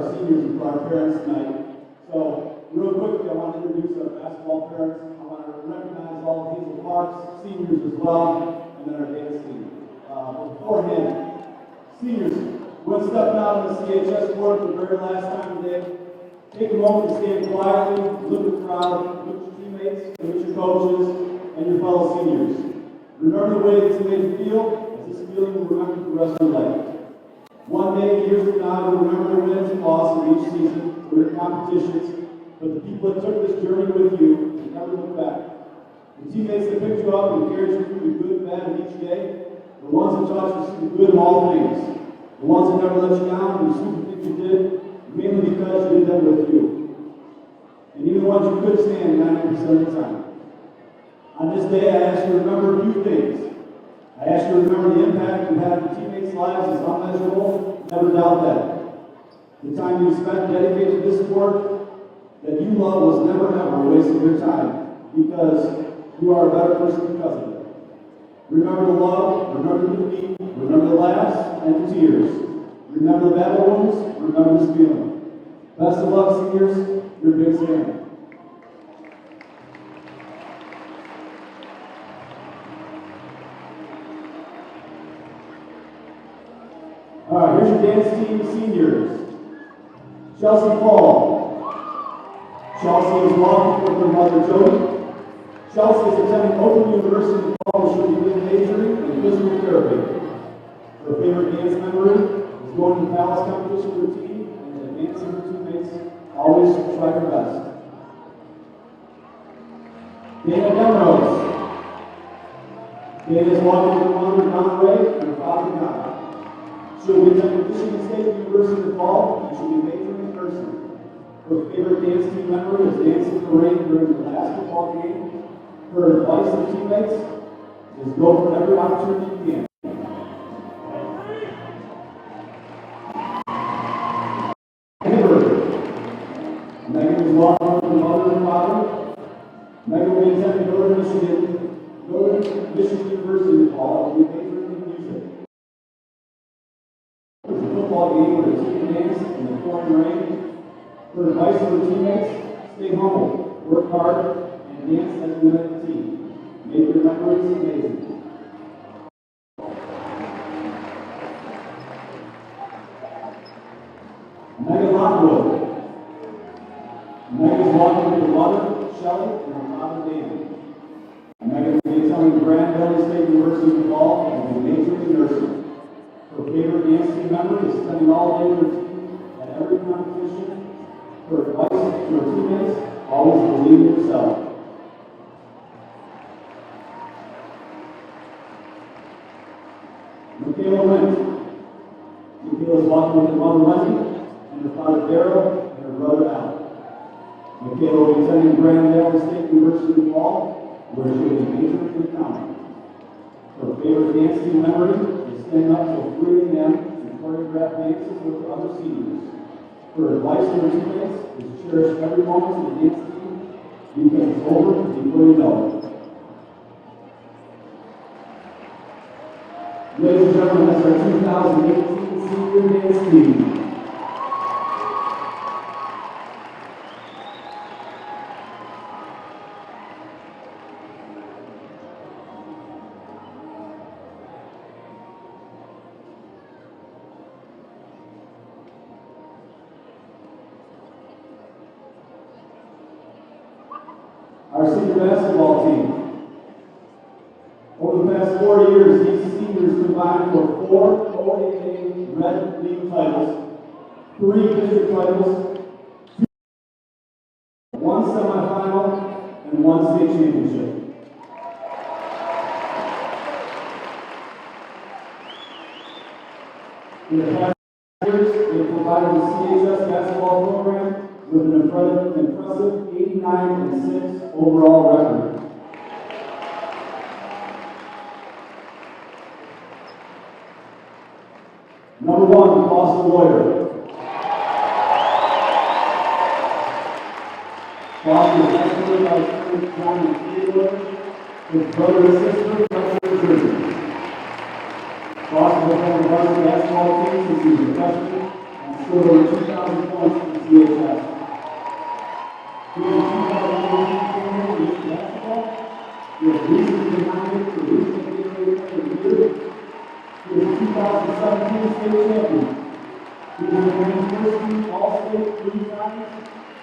our seniors and for our parents tonight. So, real quickly, I want to introduce our basketball parents. I want to recognize all of Hazal Park's seniors as well, and then our dance team. Beforehand, seniors, we'll step out on the CHS court for the very last time today. Take a moment to stand quietly, look at the crowd, look at your teammates, look at your coaches, and your fellow seniors. Remember the way this made you feel, as this feeling will remember for the rest of your life. One day, years from now, you'll remember the wins and losses of each season, or your competitions, but the people that took this journey with you will never look back. The teammates that picked you up and carried you through the good and bad of each day, the ones that taught you to see the good in all things, the ones that never let you down and the things you did, mainly because you did them with you. And even the ones you could stand 90% of the time. On this day, I ask you to remember a few things. I ask you to remember the impact you had on your teammates' lives is unmeasurable. Never doubt that. The time you spent dedicated to this sport that you love was never ever a waste of your time, because you are a better person because of it. Remember the love, remember the defeat, remember the laughs and the tears. Remember the battle wounds, remember this feeling. Best of luck, seniors, your big family. All right, here's your dance team seniors. Chelsea Paul. Chelsea is walking with her mother Jody. Chelsea is attending Open University in Paul. She'll begin majoring in physical therapy. Her favorite dance memory is going to the palace competition routine and advancing her teammates. Always try her best. Dana Demrose. Dana is walking with her mother Donna Ray and her father Guy. She'll be attending Michigan State University in the fall, and she'll be majoring in nursing. Her favorite dance team memory is dancing in the rain during the last football game. Her advice to teammates is go for every opportunity you can. Megan is walking with her mother and father. Megan will be attending Northern Michigan University in the fall, and will be majoring in music. There's a football game where the team dance in the pouring rain. Her advice to her teammates, stay humble, work hard, and dance as a united team. Make your memories amazing. Megan Lockwood. Megan is walking with her mother, Shelley, and her father, David. Megan will be attending Grand Valley State University in the fall and will be majoring in nursing. Her favorite dance team memory is spending all day with her team at every competition. Her advice to her teammates, always believe in yourself. Michaela Went. Michaela is walking with her mother Wendy and her father Darrell and her brother Al. Michaela will be attending Grand Valley State University in the fall, where she will be majoring in accounting. Her favorite dance team memory is staying up till 3 a.m. and choreograph dances with the other seniors. Her advice to her teammates is cherish every moment of the dance team because it's over before you know it. Ladies and gentlemen, that's our 2018 senior dance team. Our senior basketball team. Over the past 4 years, these seniors combined for 4 OAA Red League titles, 3 district titles, 1 semifinal, and 1 state championship. In the past years, they provided the CHS basketball program with an impressive 89-6 overall record. Number 1, Boston Lawyer. Boston is escorted by Senator John Theodore, his brother and sister, freshman jersey. Boston has been the varsity basketball team since he was a freshman and scored over 2,000 points for CHS. He has 2018 for basketball. He has reasons behind it for reasons of the year. He is 2017 state champion. He has been first team All-State 3 times.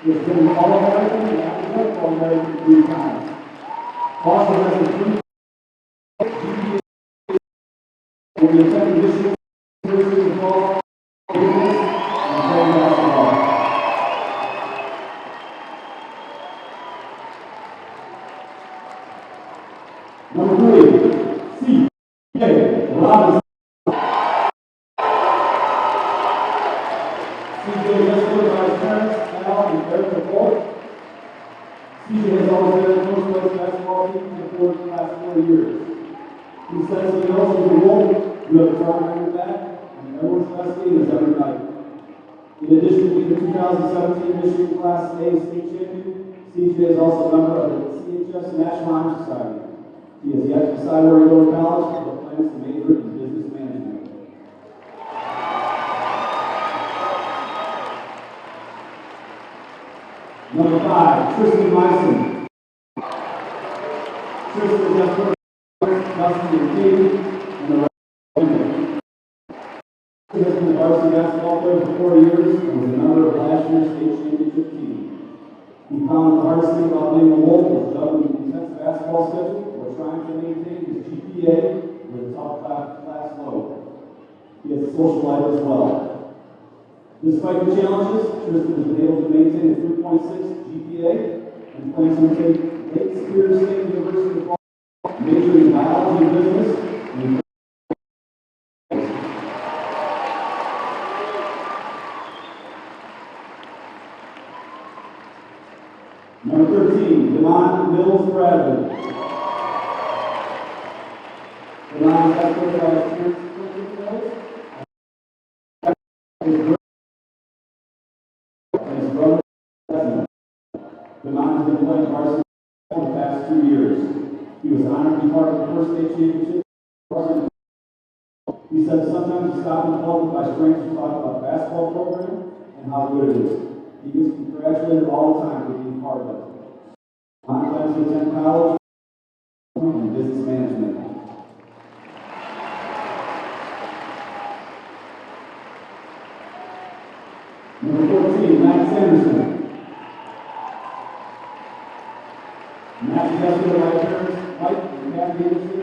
He has been All-American and athletic All-American 3 times. Also has a 3 GPA. Will be attending this year's University of Ball, Business, and playing basketball. Number 3, C.J. Robinson. C.J. is escorted by his parents, Al and Erica Ford. C.J. has always been a coach for his basketball team for the last 4 years. He says he knows he's a wolf, you have a try on your back, and everyone's best game is every night. In addition to being the 2017 Michigan Class A state champion, C.J. is also a member of the CHS National Honor Society. He has yet to decide where to go to college, but plans to major in business management. Number 5, Tristan Myson. Tristan is escorted by Dustin and Katie, and the rest of the He has been a varsity basketball player for 4 years and was a member of last year's state championship team. He found the hardest thing about being a wolf was juggling the intense basketball schedule or trying to maintain his GPA with a tough class load. He has a social life as well. Despite the challenges, Tristan has been able to maintain a 3.6 GPA and plans to take Lake Superior State University of Ball, majoring in biology and business. Number 13, Demond Mills Bradley. Demond is escorted by his parents, his brother, Demond has been playing varsity for the past 2 years. He was honored to be part of the first state championship. He said sometimes he stopped in public by strangers to talk about the basketball program and how good it is. He gets congratulated all the time for being part of it. Demond plans to attend college in business management. Number 14, Matt Sanderson. Matt is escorted by his parents, Mike and Kathy Anderson,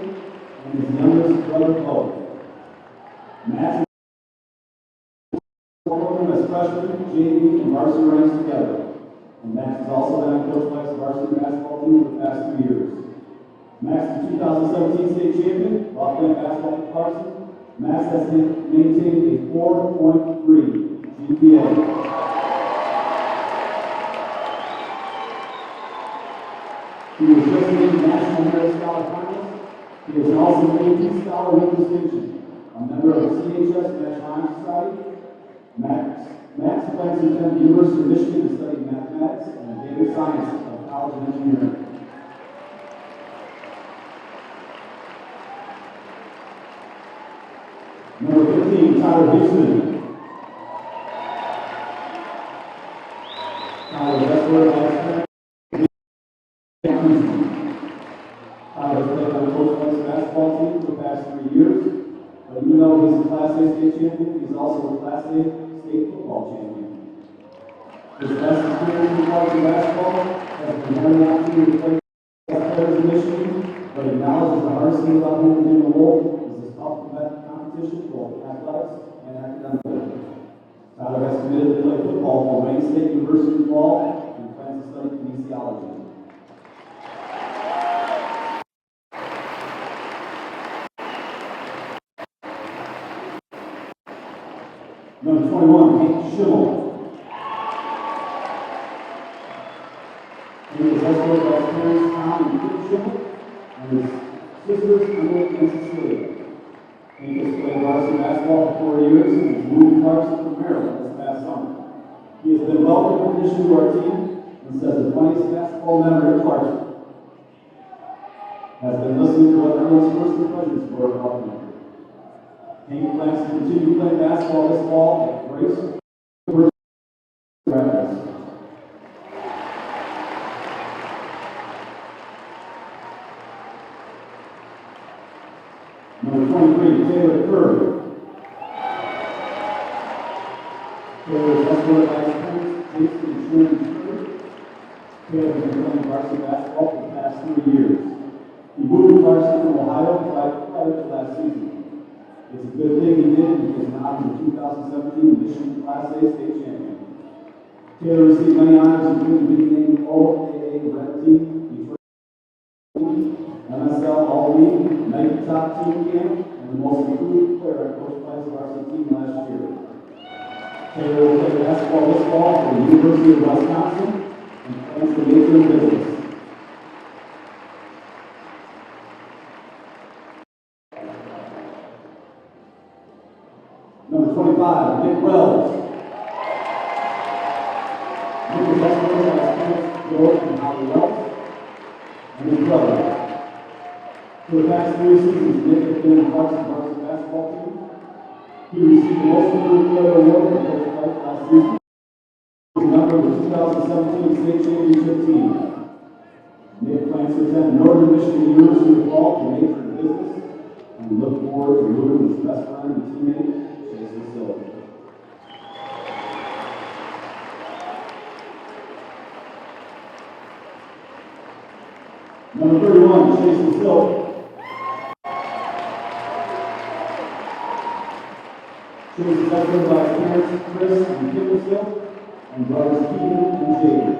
and his youngest brother, Bo. Matt is program as freshman, JV, and varsity ranks together. And Max has also been coached by his varsity basketball team for the past 2 years. Max is the 2017 state champion while playing basketball at Clarkston. Max has maintained a 4.3 GPA. He was just named National Merit Scholar Finalist. He is also named Scholar with Distinction, a member of the CHS National Honor Society. Max plans to attend the University of Michigan to study mathematics and data science of college and engineering. Number 15, Tyler Houston. Tyler is escorted by his parents. Tyler has played on the coach by his basketball team for the past 3 years. But even though he's a Class A state champion, he's also a Class A state football champion. His best experience in college basketball has been having the opportunity to play players in Michigan, but he acknowledges the hardest thing about him being a wolf is his tough competition, both athletics and academically. Tyler has committed to play football for Wayne State University of Ball and plans to study kinesiology. Number 21, Hank Schimmel. He was escorted by his parents, Tom and Pete Schimmel, and his sisters, Emily and Cecilia. Hank has played varsity basketball for 4 years and has moved to Clarkston from Maryland this past summer. He has been welcomed in addition to our team and says the funniest basketball memory of Clarkston has been listening to what everyone's first impressions were about him. Hank plans to continue playing basketball this fall at Grace Rapids. Number 23, Taylor Curry. Taylor is escorted by his parents, Jason and Sharon Curry. Taylor has been playing varsity basketball for the past 3 years. He moved to Clarkston from Ohio prior to last season. It's a good thing he did because now he's a 2017 Michigan Class A state champion. Taylor received many honors, including being named OAA Red Team, Detroit MSL All-League, Nike Top Team Camp, and the most improved player at Coach Price's varsity team last year. Taylor will play basketball this fall for the University of Wisconsin and plans to major in business. Number 25, Nick Wells. Nick is escorted by his parents, George and Holly Wells, and his brother. For the past 3 seasons, Nick has been in Clarkston varsity basketball team. He received the most improved player award from Coach Price last season. He was a member of the 2017 state championship team. Nick plans to attend Northern Michigan University in the fall to major in business, and we look forward to rooting with his best friend and teammate, Number 31, Chase Silk. Chase is escorted by his parents, Chris and Kim Silk, and brothers Keaton and Jaden.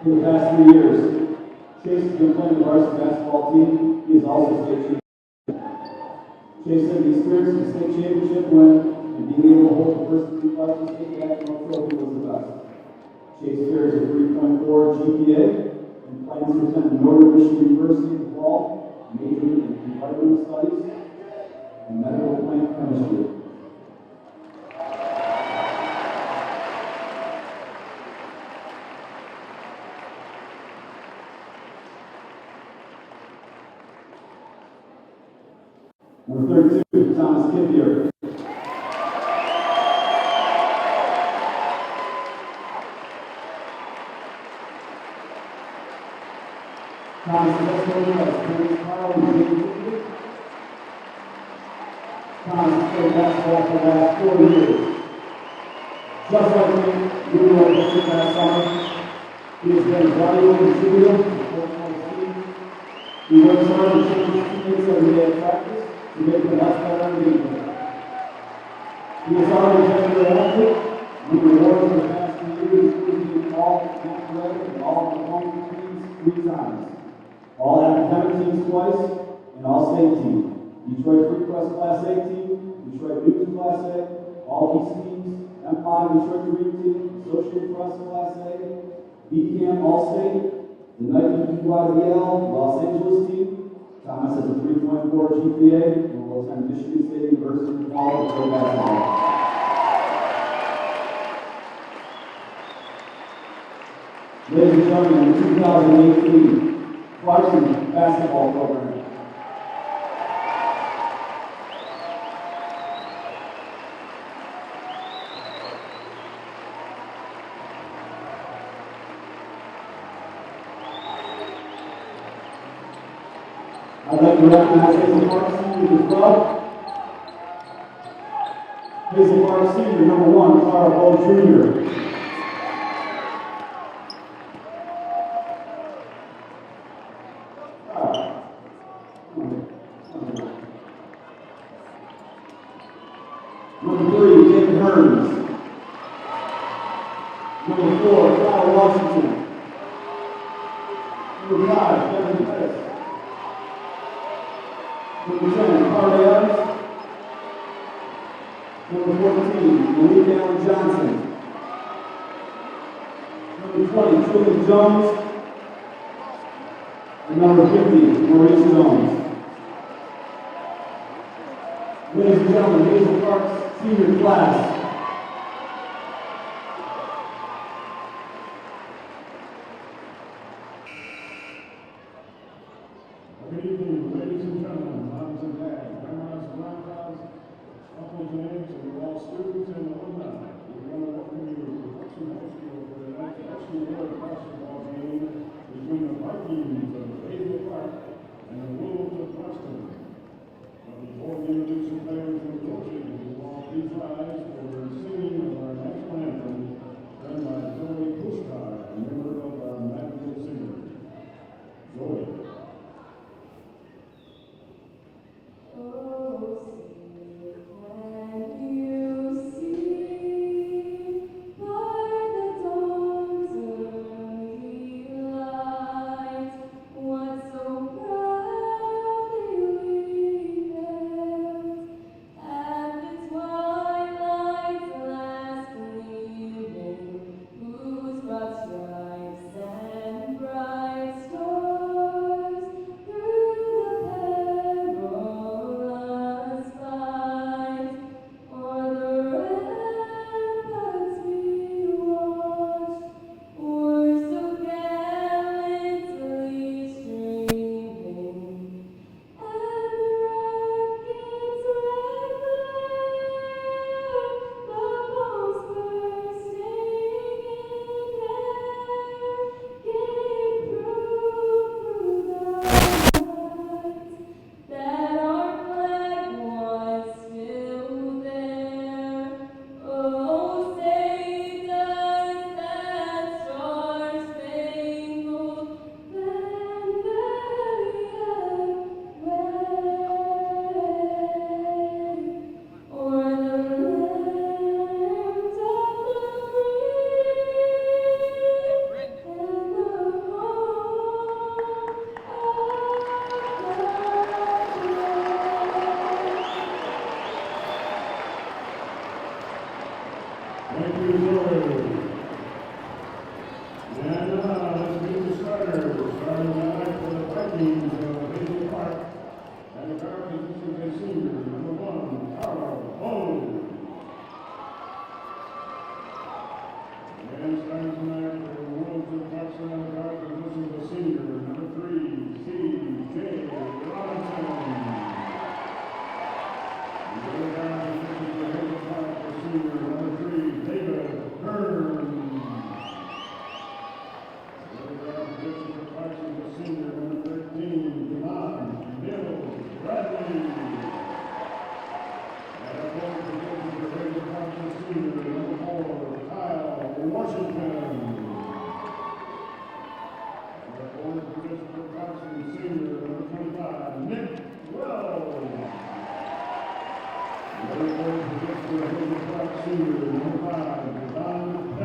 For the past 3 years, Chase has been playing the varsity basketball team. He is also state champion. Chase said the experience of the state championship win and being able to hold the first 3 Clarkston state basketball trophy was the best. Chase carries a 3.4 GPA and plans to attend Northern Michigan University in the fall, majoring in environmental studies and medical plant chemistry. Number 32, Thomas Kippier. Thomas is escorted by his parents, Carl and James Kippier. Thomas has played basketball for the last 4 years. Just like me, we were on the team last summer. He has been a valuable contributor to the Coach team. He works hard to change his teammates every day at practice to make them much better in the game. He has already been very active. We rewarded for the past 2 years, including all athletic and all performance teams 3 times, all academic teams twice, and all state team. Detroit Free Press Class A team, Detroit News Class A, all East teams, M5 Detroit Dream Team, Associated Press Class A, BCAM All-State, the Nike EYBL Los Angeles team. Thomas has a 3.4 GPA and will attend Michigan State University in the fall to play basketball. Ladies and gentlemen, the 2018 Clarkston basketball program. I'd like to recognize Hazal Park Senior as well. Hazal Park Senior, number 1, Clara Bowe Jr. Number 3, David Hearns. Number 4, Kyle Washington. Number 5, Kevin Pettis. Number 10, Carly Evans. Number 14, Malik Allen Johnson. Number 20, Julian Jones. And number 50, Maurice Jones. Ladies and gentlemen, Hazal Park's senior class. Good evening, ladies and gentlemen, moms and dads, grandmas and grandpas, uncles and aunts, and all students and alumni. We want to welcome you to the Clarkston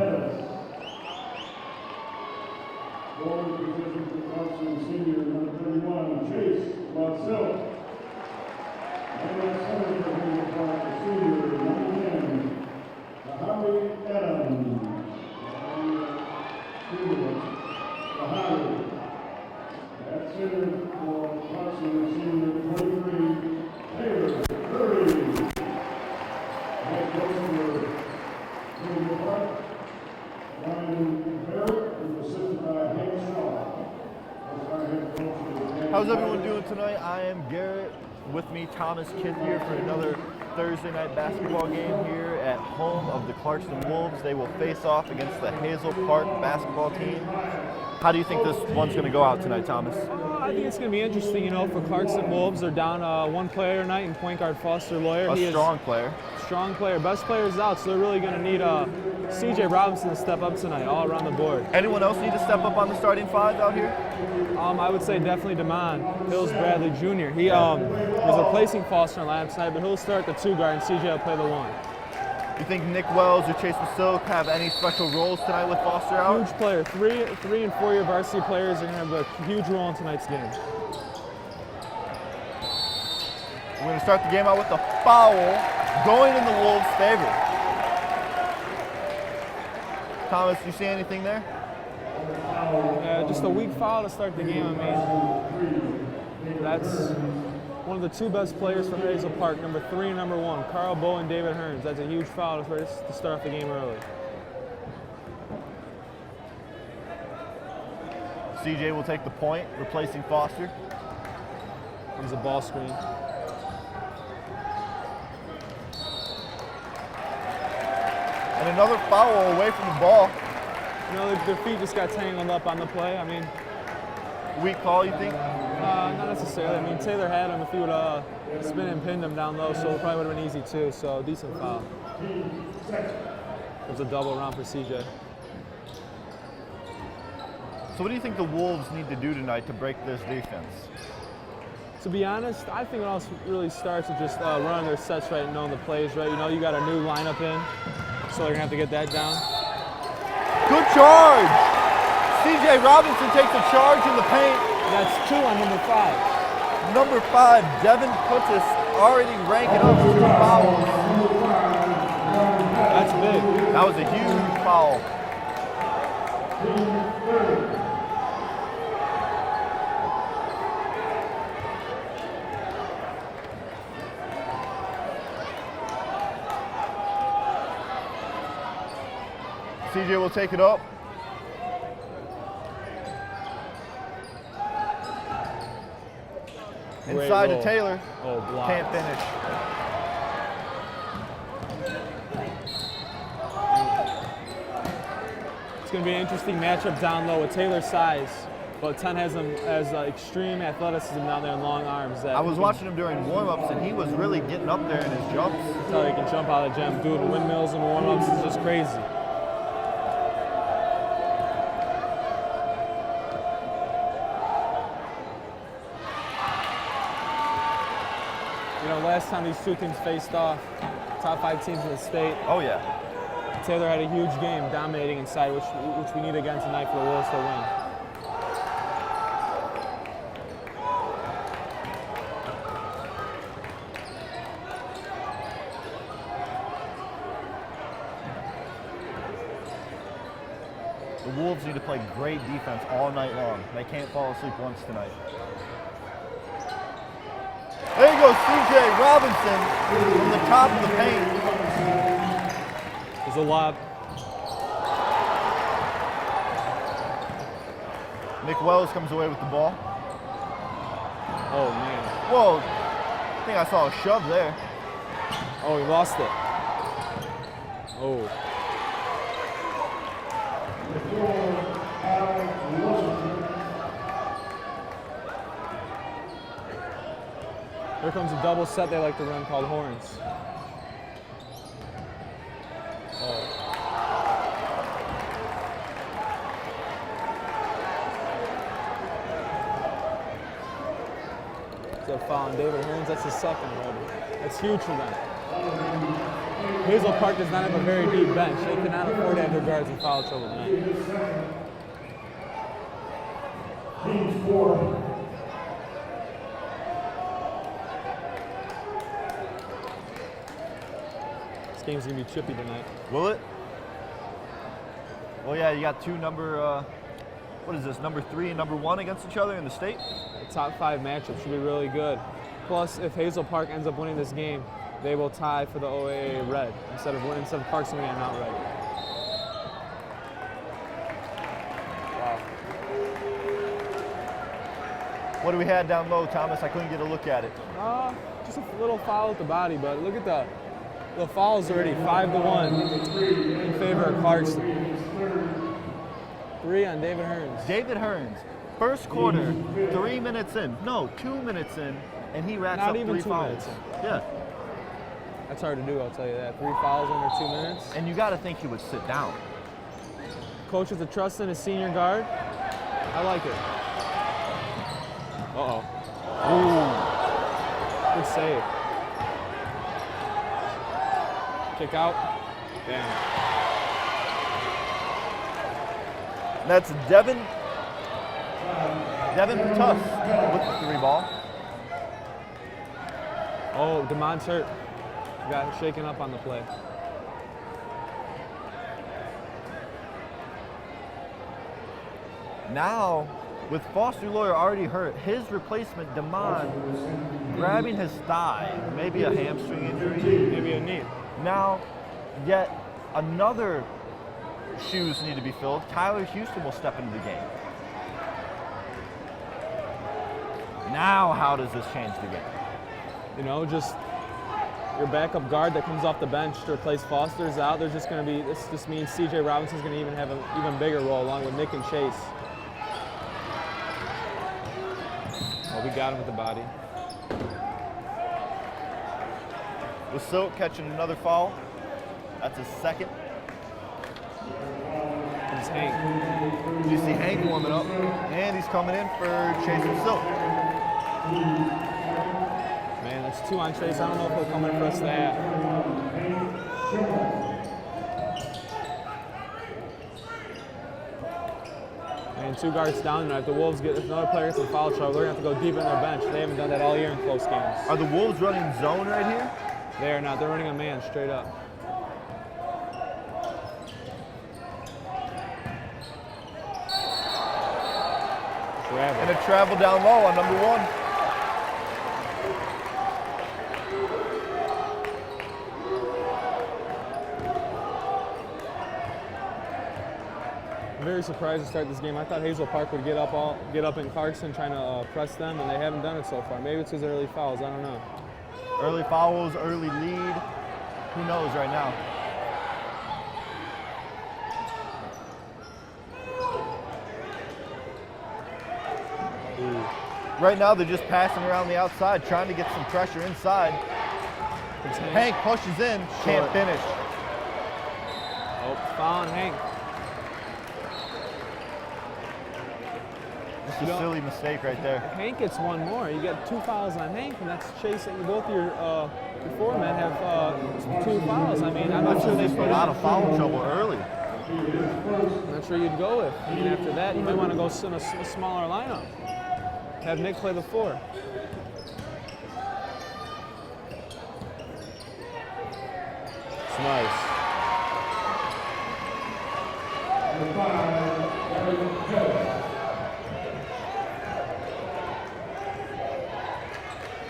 Pettis. Forward position for Clarkston senior, number 31, Chase Watzel. And at center for Hazel Park, the senior, number 10, Bahari Adams. Bahari. At center for Clarkston senior, 23, Taylor Curry. Head coach for Hazel Park, Ryan Barrett, is assisted by Hazal. That's our head coach. How's everyone doing tonight? I am Garrett. With me, Thomas Kith here for another Thursday night basketball game here at home of the Clarkston Wolves. They will face off against the Hazal Park basketball team. How do you think this one's going to go out tonight, Thomas? I think it's going to be interesting, you know, for Clarkston Wolves. They're down one player tonight in point guard Foster Lawyer. A strong player. Strong player. Best player is out, so they're really going to need C.J. Robinson to step up tonight, all around the board. Anyone else need to step up on the starting five out here? I would say definitely DeMond Hills Bradley Jr. He was replacing Foster and Lamb tonight, but he'll start the 2 guard and C.J. will play the 1. You think Nick Wells or Chase Silk have any special roles tonight with Foster out? Huge player. 3 and 4 year varsity players are going to have a huge role in tonight's game. We're going to start the game out with a foul going in the Wolves' favor. Thomas, do you see anything there? Just a weak foul to start the game. I mean, that's one of the 2 best players for Hazel Park, number 3 and number 1, Carl Bowe and David Hearns. That's a huge foul to start off the game early. CJ will take the point, replacing Foster. Comes a ball screen. And another foul away from the ball. You know, their feet just got tangled up on the play. I mean, Weak call, you think? not necessarily. I mean, Taylor had him if he would have spin and pinned him down low, so it probably would have been easy too. So decent foul. It was a double round for CJ. So what do you think the Wolves need to do tonight to break this defense? To be honest, I think it all really starts with just running their sets right and knowing the plays right. You know, you got a new lineup in, so they're gonna have to get that down. Good charge! C.J. Robinson takes a charge in the paint. That's 2 on number 5. Number 5, Devin Putis, already ranking up 2 fouls. That's big. That was a huge foul. CJ will take it up. Inside to Taylor. Oh, block. Can't finish. It's going to be an interesting matchup down low with Taylor's size, but 10 has him as extreme athleticism down there and long arms. That I was watching him during warm-ups, and he was really getting up there in his jumps. That's how he can jump out of the gym. Doing windmills and warm-ups is just crazy. You know, last time these 2 teams faced off, top 5 teams in the state, Oh, yeah. Taylor had a huge game dominating inside, which we need again tonight for the Wolves to win. The Wolves need to play great defense all night long. They can't fall asleep once tonight. There goes C.J. Robinson from the top of the paint. There's a lob. Nick Wells comes away with the ball. Oh, man. Whoa, I think I saw a shove there. Oh, he lost it. Oh. Here comes a double set they like to run called horns. Oh. So foul on David Hearns, that's his second already. That's huge for them. Hazel Park does not have a very deep bench. They cannot afford to have their guards in foul trouble tonight. Team 4. This game's gonna be chippy tonight. Will it? Well, yeah, you got two number, what is this, number 3 and number 1 against each other in the state? The top 5 matchup should be really good. Plus, if Hazel Park ends up winning this game, they will tie for the OAA red instead of Clarkston winning an outright. Wow. What do we had down low, Thomas? I couldn't get a look at it. Just a little foul at the body, but look at the fouls already, 5-1 in favor of Clarkston. 3 on David Hearns. David Hearns, first quarter, 3 minutes in. No, 2 minutes in, and he racks Not up even 3 2 fouls. minutes in. Yeah, That's hard to do, I'll tell you that. 3 fouls under 2 minutes. and you got to think he would sit down. Coach has a trust in his senior guard. I like it. Uh-oh. Ooh. Good save. Kick out. Damn. That's Devin Tuss with the 3 ball. Oh, DeMond's hurt. Got shaken up on the play. Now, with Foster Lawyer already hurt, his replacement, DeMond, grabbing his thigh, maybe a hamstring injury. Maybe a knee. Now, yet another shoes need to be filled. Tyler Houston will step into the game. Now, how does this change the game? You know, just your backup guard that comes off the bench to replace Foster's out. There's just going to be, this just means CJ Robinson's going to even have an even bigger role along with Nick and Chase. Oh, we got him with the body. With Silk catching another foul. That's his second. It's Hank. You see Hank warming up, and he's coming in for Chase and Silk. Man, that's 2 on Chase. I don't know if he'll come in for us that. And 2 guards down, and if the Wolves get, if another player gets in foul trouble, they're going to have to go deep in their bench. They haven't done that all year in close games. Are the Wolves running zone right here? They are not. They're running a man straight up. Travel. And a travel down low on number 1. I'm very surprised to start this game. I thought Hazel Park would get up in Clarkston trying to press them, and they haven't done it so far. Maybe it's because of early fouls. I don't know. Early fouls, early lead. Who knows right now? Right now, they're just passing around the outside, trying to get some pressure inside. Hank pushes in, can't finish. Oh, foul on Hank. Just a silly mistake right there. Hank gets 1 more. You get 2 fouls on Hank, and that's Chase. Both your foremen have 2 fouls. I mean, I'm not sure they put out of foul trouble early. I'm not sure you'd go with. And after that, you might want to go in a smaller lineup. Have Nick play the 4. It's nice.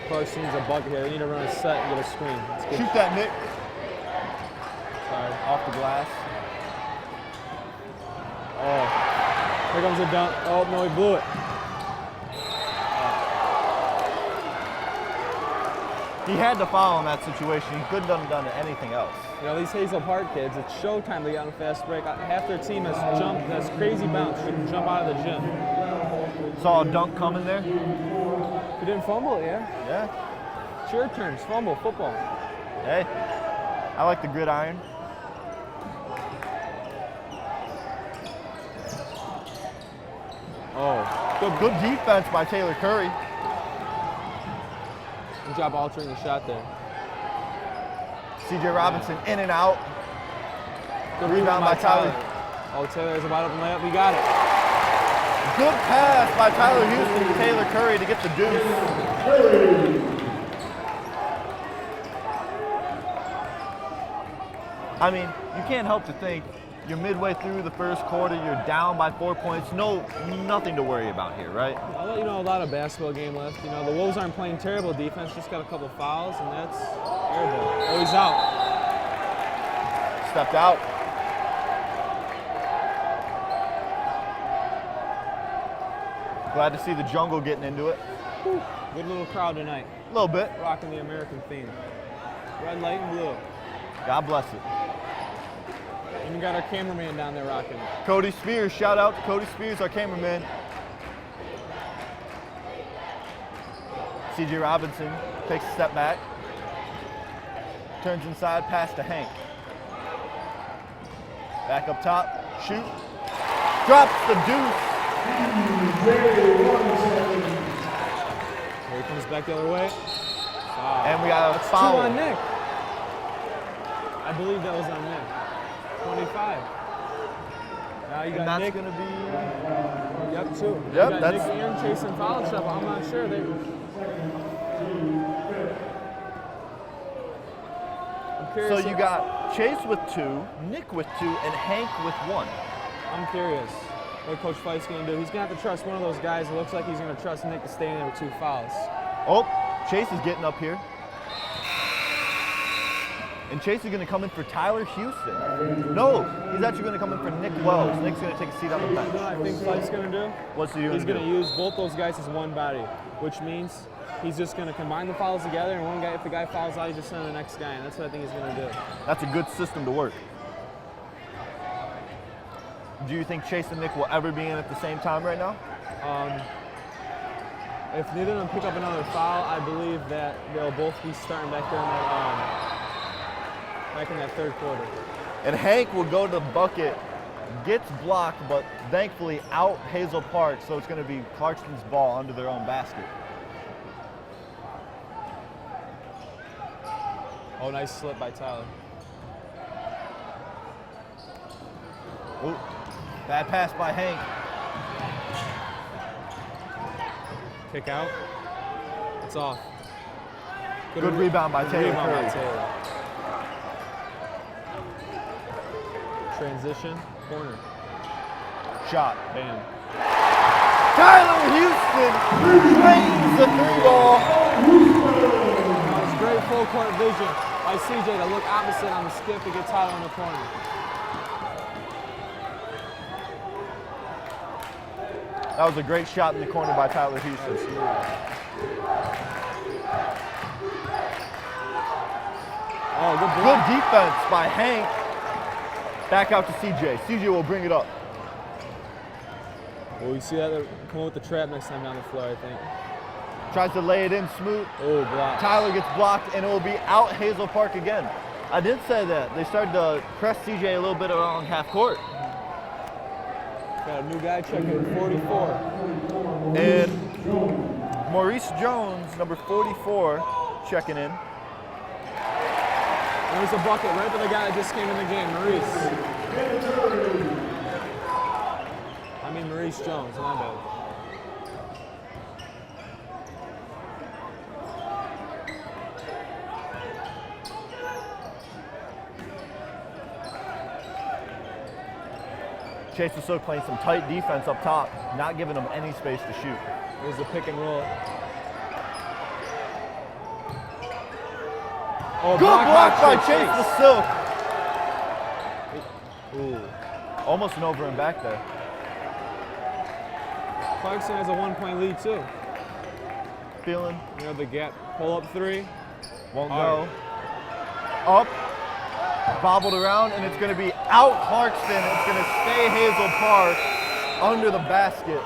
Clarkston needs a bucket here. They need to run a set and get a screen. Shoot that, Nick. Sorry. Off the glass. Oh, here comes a dunk. Oh, no, he blew it. He had to foul in that situation. He couldn't have done anything else. You know, these Hazel Park kids, it's showtime to get on a fast break. Half their team has crazy bounce. They can jump out of the gym. Saw a dunk coming there. If you didn't fumble it, yeah? Yeah. It's your turn. Fumble, football. Hey, I like the gridiron. Oh, Good defense by Taylor Curry. good job altering the shot there. C.J. Robinson in and out. Good Rebound by Tyler. Oh, Taylor has a wide open layup. We got it. Good pass by Tyler Houston to Taylor Curry to get the deuce. I mean, you can't help to think you're midway through the first quarter, you're down by 4 points. Nothing to worry about here, right? I'll let you know a lot of basketball game left. You know, the Wolves aren't playing terrible defense, just got a couple fouls, and that's air ball. Oh, he's out. Stepped out. Glad to see the jungle getting into it. Whew. Good little crowd tonight. A little bit. Rocking the American theme. Red, light, and blue. God bless it. And we got our cameraman down there rocking. Cody Spears, shout out to Cody Spears, our cameraman. C.J. Robinson takes a step back. Turns inside, pass to Hank. Back up top, shoot. Drops the deuce. Here he comes back the other way. And we got a That's foul. 2 on Nick. I believe that was on Nick. 25. Now you got And that's Nick. gonna be. Yep, 2. Yep, You got that's. Nick and chasing foul trouble. I'm not sure. I'm curious. So you got Chase with 2, Nick with 2, and Hank with 1. I'm curious what Coach Fight's going to do. He's going to have to trust one of those guys. It looks like he's going to trust Nick to stay in there with 2 fouls. Oh, Chase is getting up here. And Chase is going to come in for Tyler Houston. No, he's actually going to come in for Nick Wells. Nick's going to take a seat on the bench. You know what I think Fight's going to do? What's he doing? He's going to use both those guys as one body, which means he's just going to combine the fouls together, and one guy, if the guy fouls out, he's just sending the next guy, and that's what I think he's going to do. That's a good system to work. Do you think Chase and Nick will ever be in at the same time right now? If neither of them pick up another foul, I believe that they'll both be starting back there in that third quarter. And Hank will go to the bucket, gets blocked, but thankfully out Hazal Park, so it's going to be Clarkston's ball under their own basket. Oh, nice slip by Tyler. Ooh, bad pass by Hank. Kick out. It's off. Good rebound by Taylor Rebound by Curry. Taylor. Transition, corner. Shot. Bam. Tyler Houston drains the 3-ball. That was great full court vision by CJ to look opposite on the skip to get Tyler in the corner. That was a great shot in the corner by Tyler Houston. Oh, good Good block. defense by Hank. Back out to CJ. CJ will bring it up. Well, you see that? They're coming with the trap next time down the floor, I think. Tries to lay it in smooth. Oh, block. Tyler gets blocked, and it will be out Hazal Park again. I did say that. They started to press CJ a little bit along half court. Got a new guy checking, 44. And Maurice Jones, number 44, checking in. There's a bucket right for the guy that just came in the game, Maurice. I mean Maurice Jones, my bad. Chase was still playing some tight defense up top, not giving them any space to shoot. There's the pick and roll. Oh, Good block by Chase the Silk. Ooh. Almost an over and back there. Clarkston has a 1-point lead too. Feeling, You know the gap. Pull up 3. won't Hard. go. Up, bobbled around, and it's going to be out Clarkston. It's going to stay Hazal Park under the basket.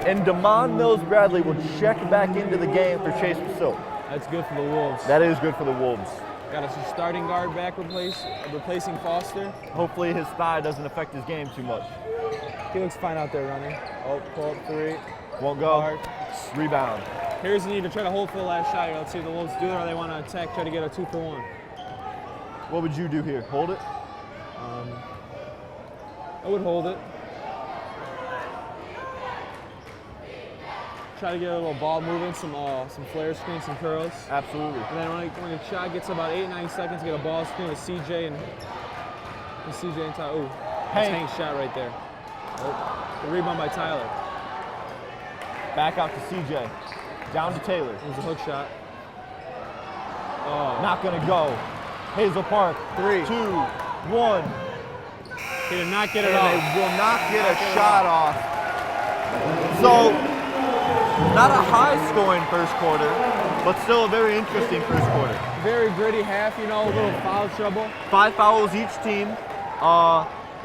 And DeMond Mills-Bradley will check back into the game for Chase the Silk. That's good for the Wolves. That is good for the Wolves. Got a starting guard back replacing Foster. Hopefully his thigh doesn't affect his game too much. He looks fine out there running. Oh, pull up 3. Won't go. Hard. Rebound. Here's the need to try to hold for the last shot here. Let's see if the Wolves do it or they want to attack, try to get a 2-for-1. What would you do here? Hold it? I would hold it. Try to get a little ball moving, some flare screens, some curls. Absolutely. And then when the shot gets about 8-9 seconds, get a ball screen with CJ and Tyler. Ooh, that's Hank's shot right there. Oh, the rebound by Tyler. Back out to CJ. Down to Taylor. It was a hook shot. Oh. Not gonna go. Hazel Park. 3, 2, 1. He did not get it and off. They will not get a shot off. So, not a high-scoring first quarter, but still a very interesting first quarter. Very gritty half, you know, a little foul trouble. 5 fouls each team.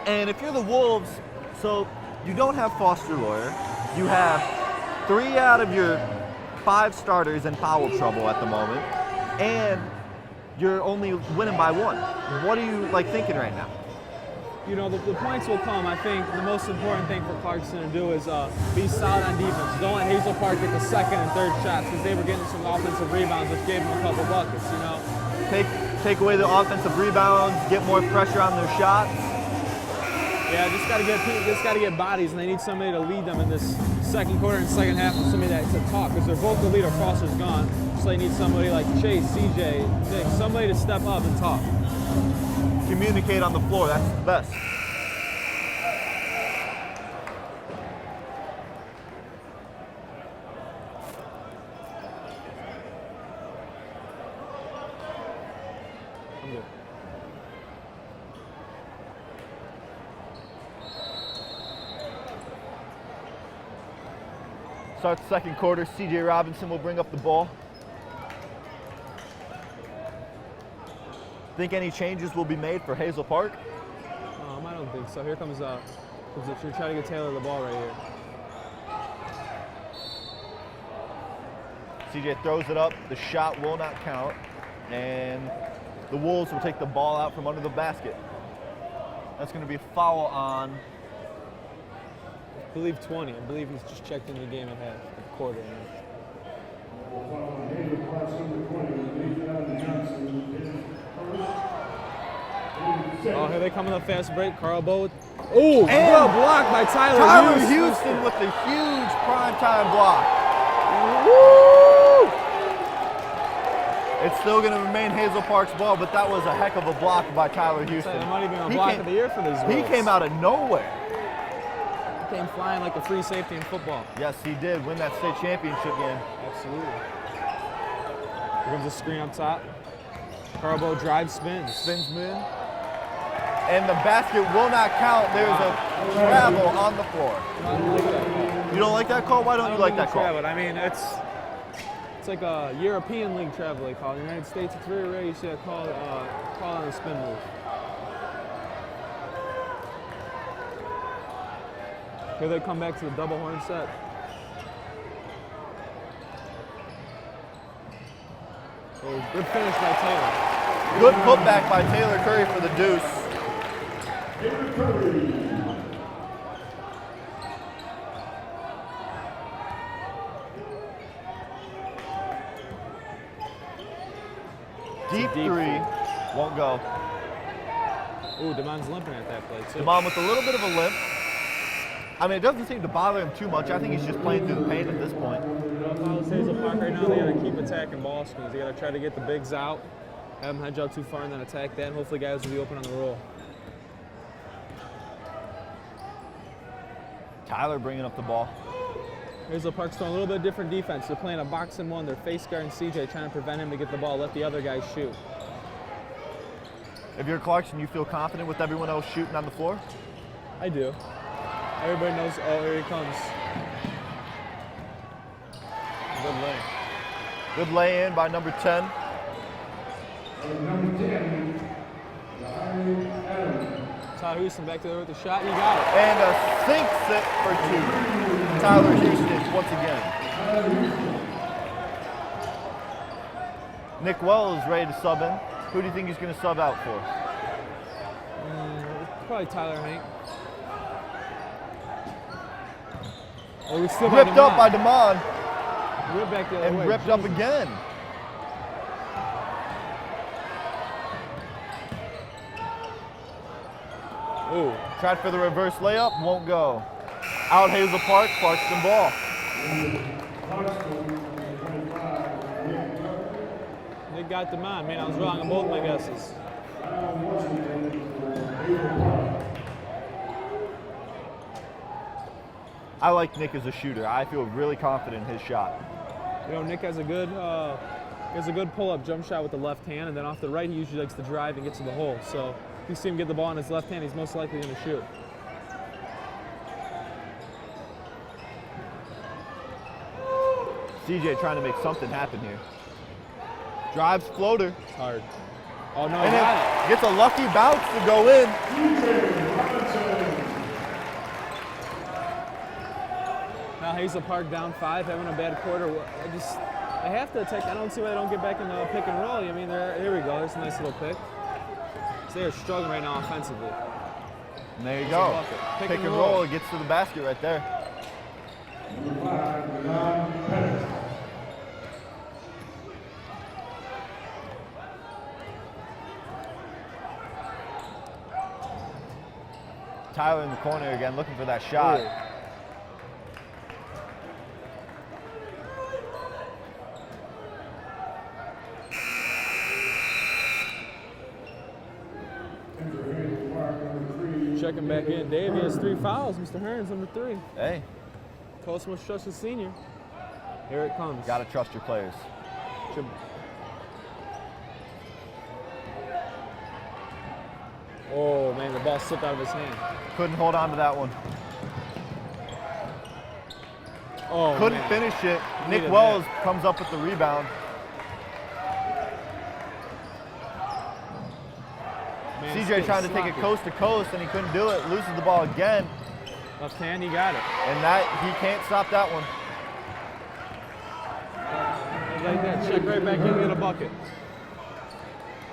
And if you're the Wolves, so you don't have Foster Lawyer. You have 3 out of your 5 starters in foul trouble at the moment, and you're only winning by 1. What are you thinking right now? You know, the points will come. I think the most important thing for Clarkston to do is be solid on defense. Don't let Hazel Park get the second and third shots, because they were getting some offensive rebounds, which gave them a couple buckets, you know. Take away the offensive rebounds, get more pressure on their shots. Yeah, just got to get bodies, and they need somebody to lead them in this second quarter and second half, and somebody to talk, because they're both the leader. Foster's gone, so they need somebody like Chase, CJ, Nick, somebody to step up and talk. Communicate on the floor, that's the best. I'm good. Starts the second quarter, CJ Robinson will bring up the ball. Think any changes will be made for Hazel Park? I don't think so. Here comes you're trying to get Taylor the ball right here. CJ throws it up, the shot will not count, and the Wolves will take the ball out from under the basket. That's going to be a foul on, I believe 20. I believe he's just checked into the game at half, the quarter. Oh, here they come on the fast break. Carl Bow. Oh, good block by Tyler Houston with the huge primetime block. Woo! It's still going to remain Hazel Park's ball, but that was a heck of a block by Tyler Houston. It might have been a block of the year for these Wolves. He came out of nowhere. He came flying like a free safety in football. Yes, he did win that state championship game. Absolutely. Here comes a screen up top. Carl Bow drives, spins. Spins in. And the basket will not count. There's a travel on the floor. You don't like that call? Why don't you like that call? Travel. I mean, it's like a European League travel they call it. In the United States, it's very rare you see a call on a spin move. Here they come back to the double horn set. Oh, good finish by Taylor. Good putback by Taylor Curry for the deuce. Deep three, won't go. Ooh, Damon's limping at that play too. Damon with a little bit of a limp. I mean, it doesn't seem to bother him too much. I think he's just playing through the pain at this point. You know, if I was Hazel Park right now, they got to keep attacking ball screens. They got to try to get the bigs out, have them hedge out too far, and then attack that. And hopefully, guys will be open on the roll. Tyler bringing up the ball. Hazel Park's throwing a little bit different defense. They're playing a box and one. They're face guarding CJ, trying to prevent him to get the ball, let the other guys shoot. If you're Clarkston, you feel confident with everyone else shooting on the floor? I do. Everybody knows, oh, here he comes. Good lay. Good lay in by number 10. Number 10, Tyler Houston back there with the shot. He got it. And a sinks it for 2. Tyler Houston once again. Nick Wells is ready to sub in. Who do you think he's going to sub out for? Probably Tyler Hank. Oh, we still Ripped up by Damon. Ripped back the other And way. ripped up again. Ooh. Tried for the reverse layup, won't go. Out Hazel Park, Clarkston ball. Nick got them on. Man, I was wrong on both my guesses. I like Nick as a shooter. I feel really confident in his shot. You know, Nick has a good pull-up jump shot with the left hand, and then off the right, he usually likes to drive and get to the hole. So if you see him get the ball in his left hand, he's most likely going to shoot. CJ trying to make something happen here. Drives floater. It's hard. Oh, no, he And got it gets a lucky bounce to go in. Now Hazel Park down 5, having a bad quarter. They have to attack. I don't see why they don't get back in the pick and roll. I mean, here we go. There's a nice little pick. So they are struggling right now offensively. And there you go. Pick Pick and and roll. roll. It gets to the basket right there. Tyler in the corner again, looking for that shot. Ooh. Checking back in. Dave, he has 3 fouls. Mr. Hearns, number 3. Hey, Coach must trust his senior. Here it comes. gotta trust your players. Oh, man, the ball slipped out of his hand. Couldn't hold on to that one. Oh, Couldn't man. finish it. Nick Needed Wells comes up with the rebound. Man, CJ it's trying to take it sloppy. coast to coast, and he couldn't do it. Loses the ball again, Left hand, he got it. and that he can't stop that one. Like that, check right back in and get a bucket.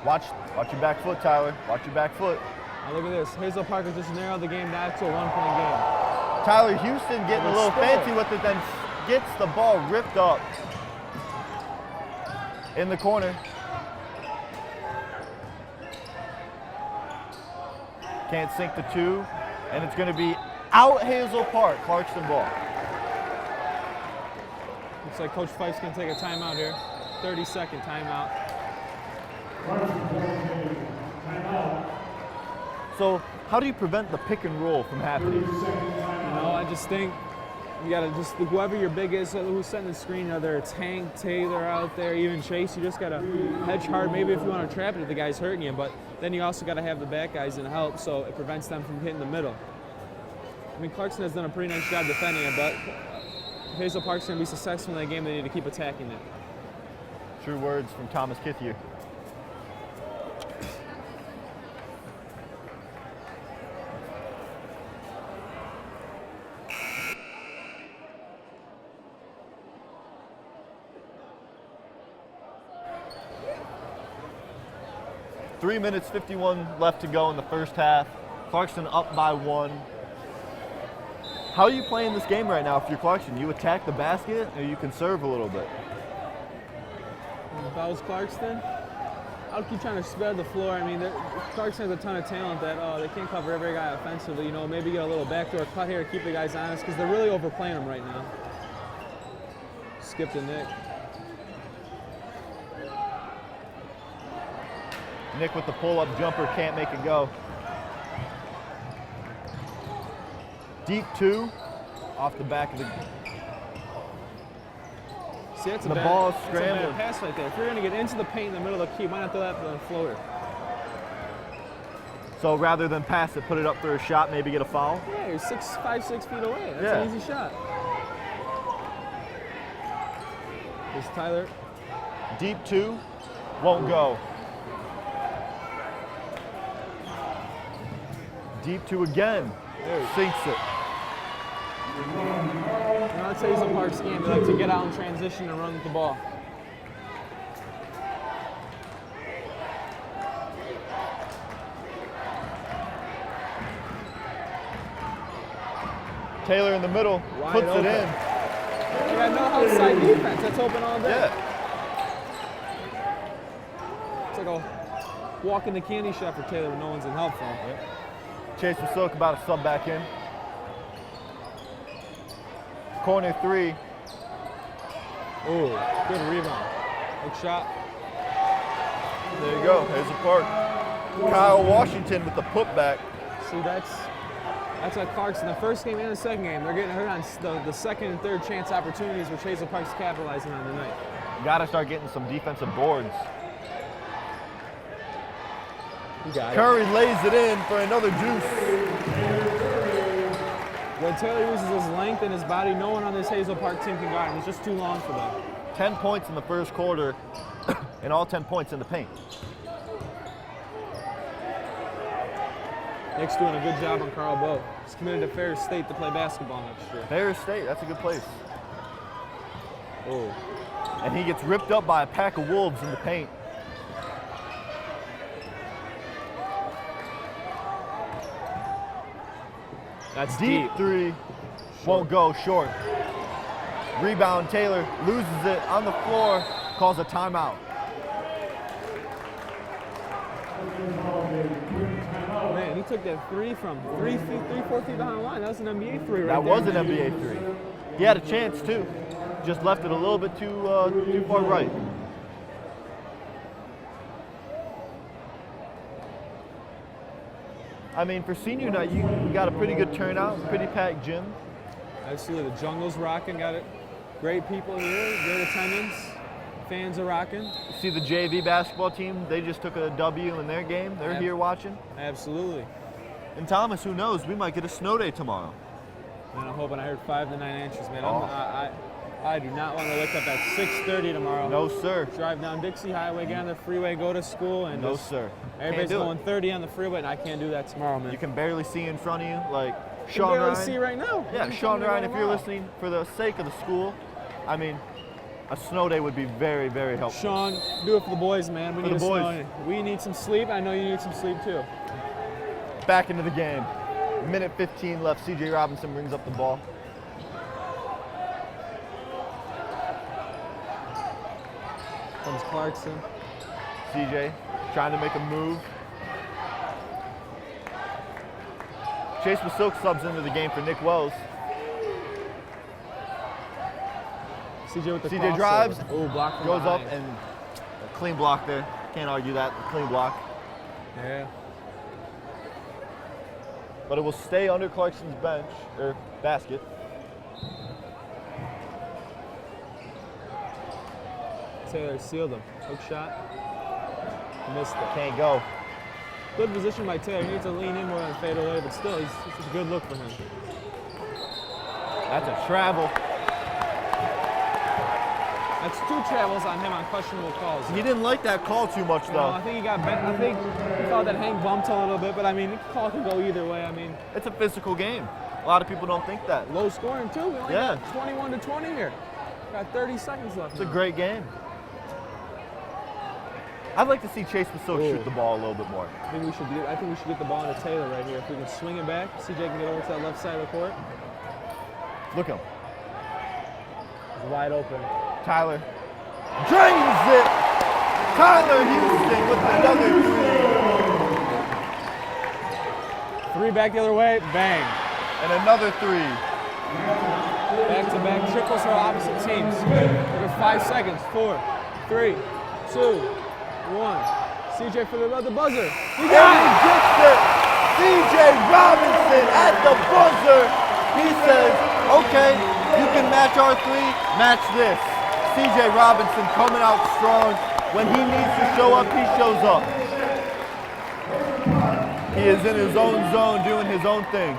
Watch your back foot, Tyler. Watch your back foot. Now look at this. Hazel Park has just narrowed the game down to a 1-point game. Tyler Houston getting a little fancy with it, then gets the ball ripped up in the corner. Can't sink the 2, and it's going to be out Hazel Park, Clarkston ball. Looks like Coach Fife's going to take a timeout here. 30-second timeout. So how do you prevent the pick and roll from happening? You know, I just think you got to just, whoever your big is, who's setting the screen, whether it's Hank, Taylor out there, even Chase, you just got to hedge hard. Maybe if you want to trap it if the guy's hurting you, but then you also got to have the back guys in help so it prevents them from hitting the middle. I mean, Clarkston has done a pretty nice job defending it, but if Hazel Park's going to be successful in that game, they need to keep attacking it. True words from Thomas Kithier. Three minutes, 51 left to go in the first half. Clarkston up by 1. How are you playing this game right now if you're Clarkston? You attack the basket or you conserve a little bit? If I was Clarkston, I would keep trying to spread the floor. I mean, Clarkston has a ton of talent that they can't cover every guy offensively. You know, maybe get a little backdoor cut here to keep the guys honest because they're really overplaying them right now. Skip to Nick. Nick with the pull-up jumper, can't make it go. Deep 2, off the back of the... See, that's The ball is that's a scrambling. bad pass right there. If you're going to get into the paint in the middle of the key, why not throw that for the floater? So rather than pass it, put it up for a shot, maybe get a foul? Yeah, you're 5, 6 feet away. That's Yeah. an easy shot. Here's Tyler. Deep 2, won't go. Deep 2 again, sinks it. Now let's say Hazel Park's game. They like to get out in transition and run with the ball. Taylor in the middle, Wide puts open. it in. They got no outside defense. That's open all day. Yeah. It's like a walk in the candy shop for Taylor when no one's in help for him. Chase Silk about to sub back in. Corner 3. Ooh, good rebound. Good shot. There you go, Hazel Park. Kyle Washington with the putback. See, that's like Clarkston. The first game and the second game, they're getting hurt on the second and third chance opportunities, which Hazel Park's capitalizing on tonight. Got to start getting some defensive boards. You got Curry lays it in for another deuce. When Taylor uses his length and his body, no one on this Hazel Park team can guard him. It's just too long for them. 10 points in the first quarter, and all 10 points in the paint. Nick's doing a good job on Carl Bowe. He's committed to Ferris State to play basketball next year. Ferris State, that's a good place. Oh, And he gets ripped up by a pack of wolves in the paint. that's Deep three, won't go, short. Rebound, Taylor loses it on the floor, calls a timeout. Man, he took that three from 4 feet behind the line. That was an NBA three right That there. was an NBA three. He had a chance too, just left it a little bit too far right. I mean, for senior night, you got a pretty good turnout, pretty packed gym. Absolutely, the jungle's rocking. Got it. Great people here, great attendance. Fans are rocking. See the JV basketball team, they just took a W in their game. They're here watching. Absolutely. And Thomas, who knows, we might get a snow day tomorrow. Man, I'm hoping I heard 5 to 9 inches, man. Oh. I do not want to wake up at 6:30 tomorrow. No, sir. Drive down Dixie Highway, get on the freeway, go to school, and No, just, sir. everybody's Can't do going 30 on the freeway, and I can't do that tomorrow, man. You can barely see in front of you, like You Sean can barely Ryan. see right now. Yeah, You can Sean tell me Ryan, if right you're now. listening, for the sake of the school, I mean, a snow day would be very, very helpful. Sean, do it for the boys, man. We For need the a boys. snow. We need some sleep. I know you need some sleep too. Back into the game. Minute 15 left. CJ Robinson brings up the ball. Comes Clarkston. CJ trying to make a move. Chase Silk subs into the game for Nick Wells. CJ with the CJ crossover. drives, Ooh, block from goes up, behind. and a clean block there. Can't argue that. A clean block. Yeah. But it will stay under Clarkston's bench, or basket. Taylor sealed him. Hook shot. Missed it. Can't go. Good position by Taylor. He needs to lean in more than fade away, but still, it's a good look for him. That's a travel. That's 2 travels on him on questionable calls. He didn't like that call too much, No, though. I think he got bent. I think he thought that Hank bumped a little bit, but I mean, the call can go either way. I mean, It's a physical game. A lot of people don't think that. low scoring too. We only Yeah. got 21 to 20 here. Got 30 seconds left. It's a now. great game. I'd like to see Chase Silk Ooh. shoot the ball a little bit more. I think we should get the ball into Taylor right here. If we can swing it back, CJ can get over to that left side of the court. Look at him. It's wide open. Tyler drains it. Tyler Houston with another three. 3 back the other way, bang. And another three. Back-to-back triples for opposite teams. Over 5 seconds. 4, 3, 2, 1. CJ for the buzzer. He And got he it! gets it. CJ Robinson at the buzzer. He says, okay, you can match our three, match this. CJ Robinson coming out strong. When he needs to show up, he shows up. He is in his own zone, doing his own thing.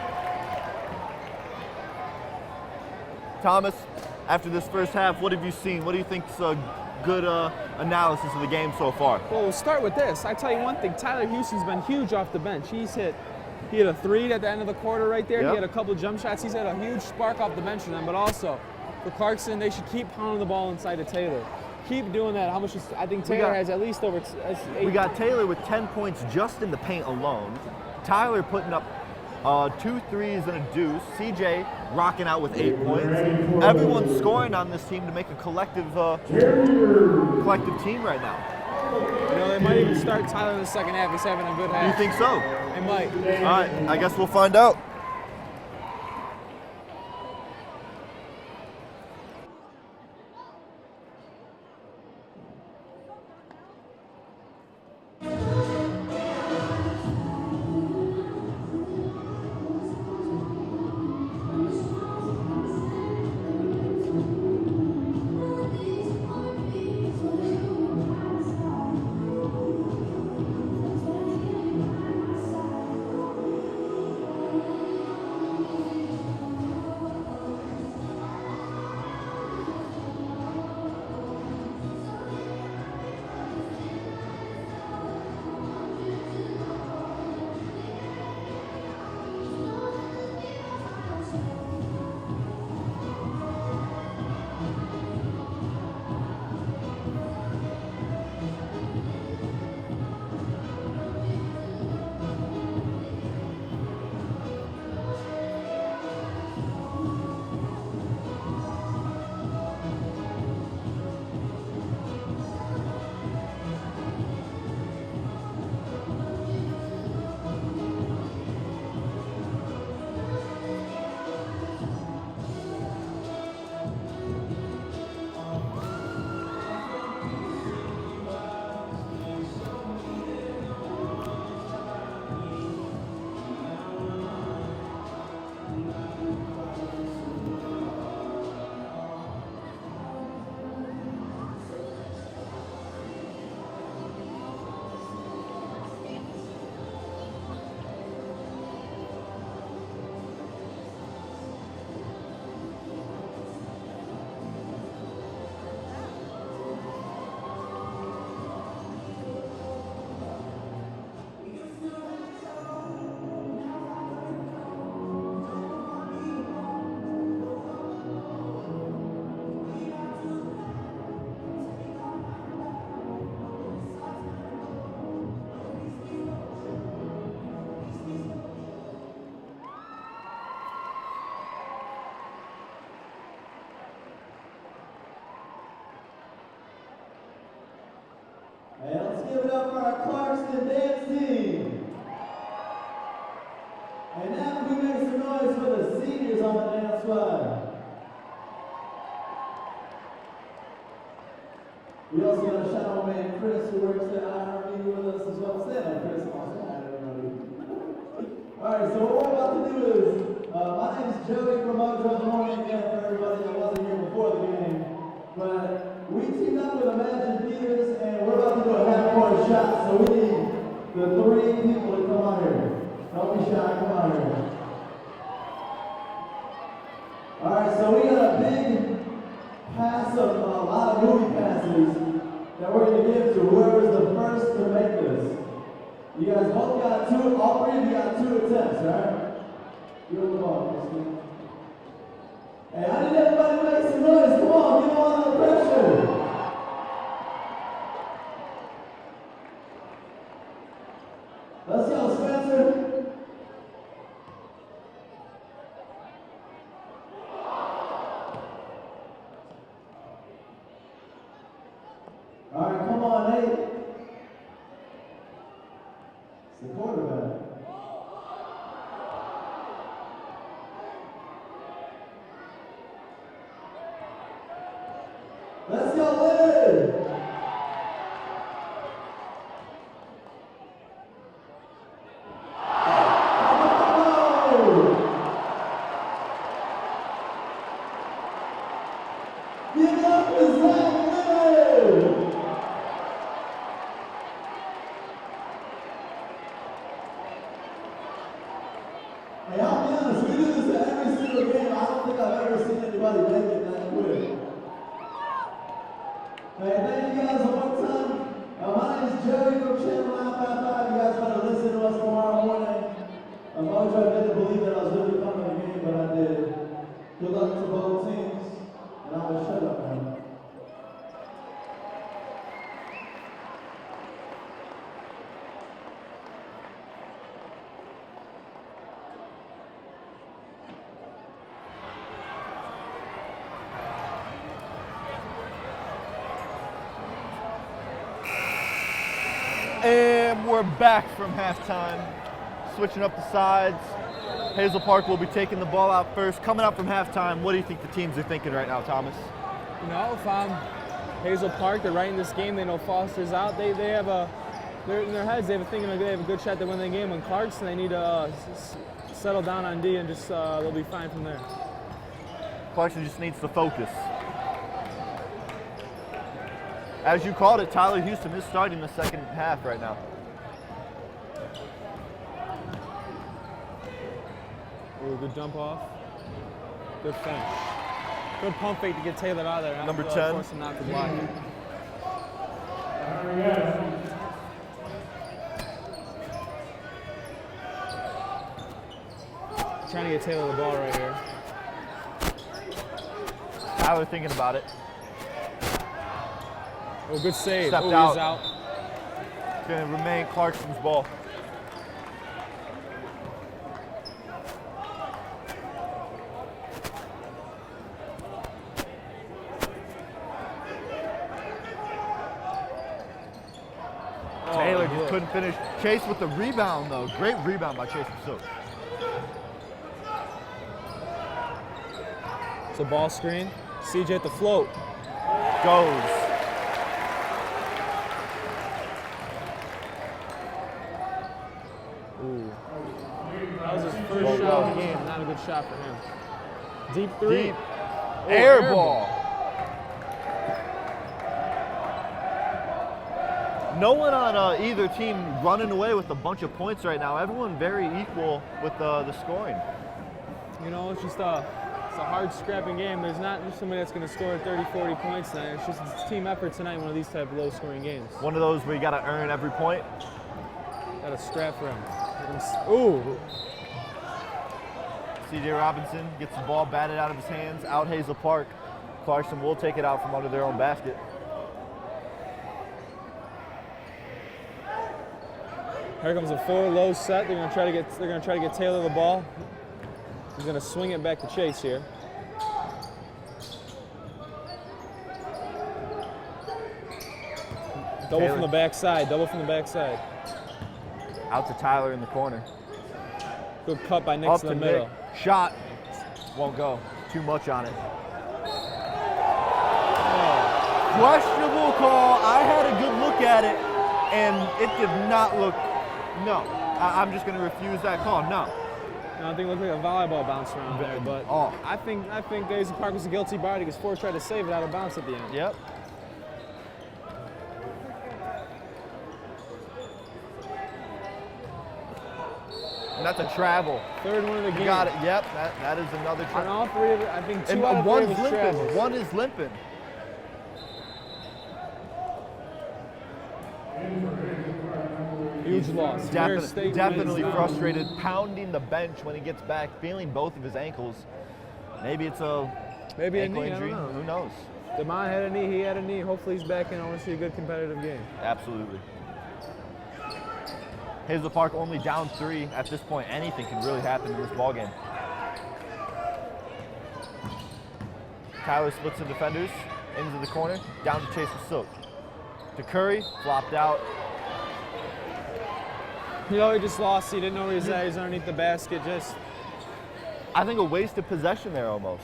Thomas, after this first half, what have you seen? What do you think's a good analysis of the game so far? Well, we'll start with this. I tell you one thing, Tyler Houston's been huge off the bench. He hit a 3 at the end of the quarter right there. Yep. He had a couple jump shots. He's had a huge spark off the bench for them, but also for Clarkston, they should keep pounding the ball inside of Taylor. Keep doing that. I think Taylor has at least over 8. We got Taylor with 10 points just in the paint alone. Tyler putting up 2 threes and a deuce. CJ rocking out with 8 points. Everyone's scoring on this team to make a collective team right now. You know, they might even start Tyler in the second half. He's having a good half. You think so? They might. All right, I guess we'll find out. And let's give it up for our Clarkston dance team. And now can we make some noise for the seniors on the dance floor? We also got a shout out man Chris who works at IRB with us as well. Stand up, Chris. Come on, say hi to everybody. Alright, so what we're about to do is, my name is Joey from Mojo in the Morning again for everybody that wasn't here before the game. But we teamed up with Imagine Theaters and we're about to do a half-court shot. So we need the 3 people to come on here. Don't be shy, come on here. Alright, so we got a big pass of a lot of movie passes that we're going to give to whoever's the first to make this. You guys both got 2, all 3 of you got 2 attempts, right? Give them the ball, Christine. Hey, I need everybody to make some noise. Come on, give them all the pressure. Let's go, Spencer. All right, come on, Nate. It's the quarterback. Let's go, Leonard. Give it up for Zach Leonard. Hey, I'll be honest, we do this at every single game. I don't think I've ever seen anybody make it that quick. Hey, thank you guys one more time. My name is Joey from Channel 955. You guys want to listen to us tomorrow morning. Mojo didn't believe that I was really coming to the game, but I did. Good luck to both teams. And I'm going to shut up now. we're back from halftime. Switching up the sides. Hazel Park will be taking the ball out first. Coming out from halftime, what do you think the teams are thinking right now, Thomas? You know, if I'm Hazel Park, they're right in this game. They know Foster's out. They have they're in their heads. They have a thinking they have a good shot to win the game. When Clarkston, they need to settle down on D and just they'll be fine from there. Clarkston just needs to focus. As you called it, Tyler Houston is starting the second half right now. Ooh, good dump off. Good finish. Good pump fake to get Taylor out of there. Number 10. Force him not to block it. Trying to get Taylor the ball right here. Tyler thinking about it. Oh, good save. Stepped He's out. out. It's going to remain Clarkston's ball. Taylor just couldn't finish. Chase with the rebound, though. Great rebound by Chase Pursuit. It's a ball screen. CJ at the float. Goes. Ooh. That was his first shot of the game. Not a good shot for him. Deep three. Deep. Oh, Air ball. No one on either team running away with a bunch of points right now. Everyone very equal with the scoring. You know, it's just it's a hard scrapping game. There's not just somebody that's going to score 30, 40 points tonight. It's just it's team effort tonight, one of these type of low scoring games. One of those where you got to earn every point. Got to scrap for him. Ooh. CJ Robinson gets the ball batted out of his hands, out Hazel Park. Clarkston will take it out from under their own basket. Here comes a 4 low set. They're gonna try to get Taylor the ball. He's gonna swing it back to Chase here. Double Taylor. from the backside. Double from the backside. Out to Tyler in the corner. Good cut by Nick Up in to the middle. Nick. Shot. Won't go. Too much on it. Oh. Questionable call. I had a good look at it, and it did not look. No. I'm just going to refuse that call. No. No, I think it looked like a volleyball bounce around there, but Oh. I think Hazel Park was a guilty party because Ford tried to save it out of bounds at the end. Yep. And that's a travel. Third one of the game. Got it. Yep. That is another On travel. all three of it, I think 2 And out of 3 one's was limping. travels. One is limping. Huge loss. Bear State Definitely wins. frustrated, pounding the bench when he gets back, feeling both of his ankles. Maybe it's a Maybe a ankle knee, injury. I don't know. Who knows? Demond had a knee, he had a knee. Hopefully he's back and I want to see a good competitive game. Absolutely. Hazel Park only down 3 at this point. Anything can really happen in this ballgame. Tyler splits the defenders into the corner, down to Chase with Silk. To Curry, flopped out. You know, he just lost. He didn't know where he was at. He's underneath the basket. Just, I think a wasted possession there almost.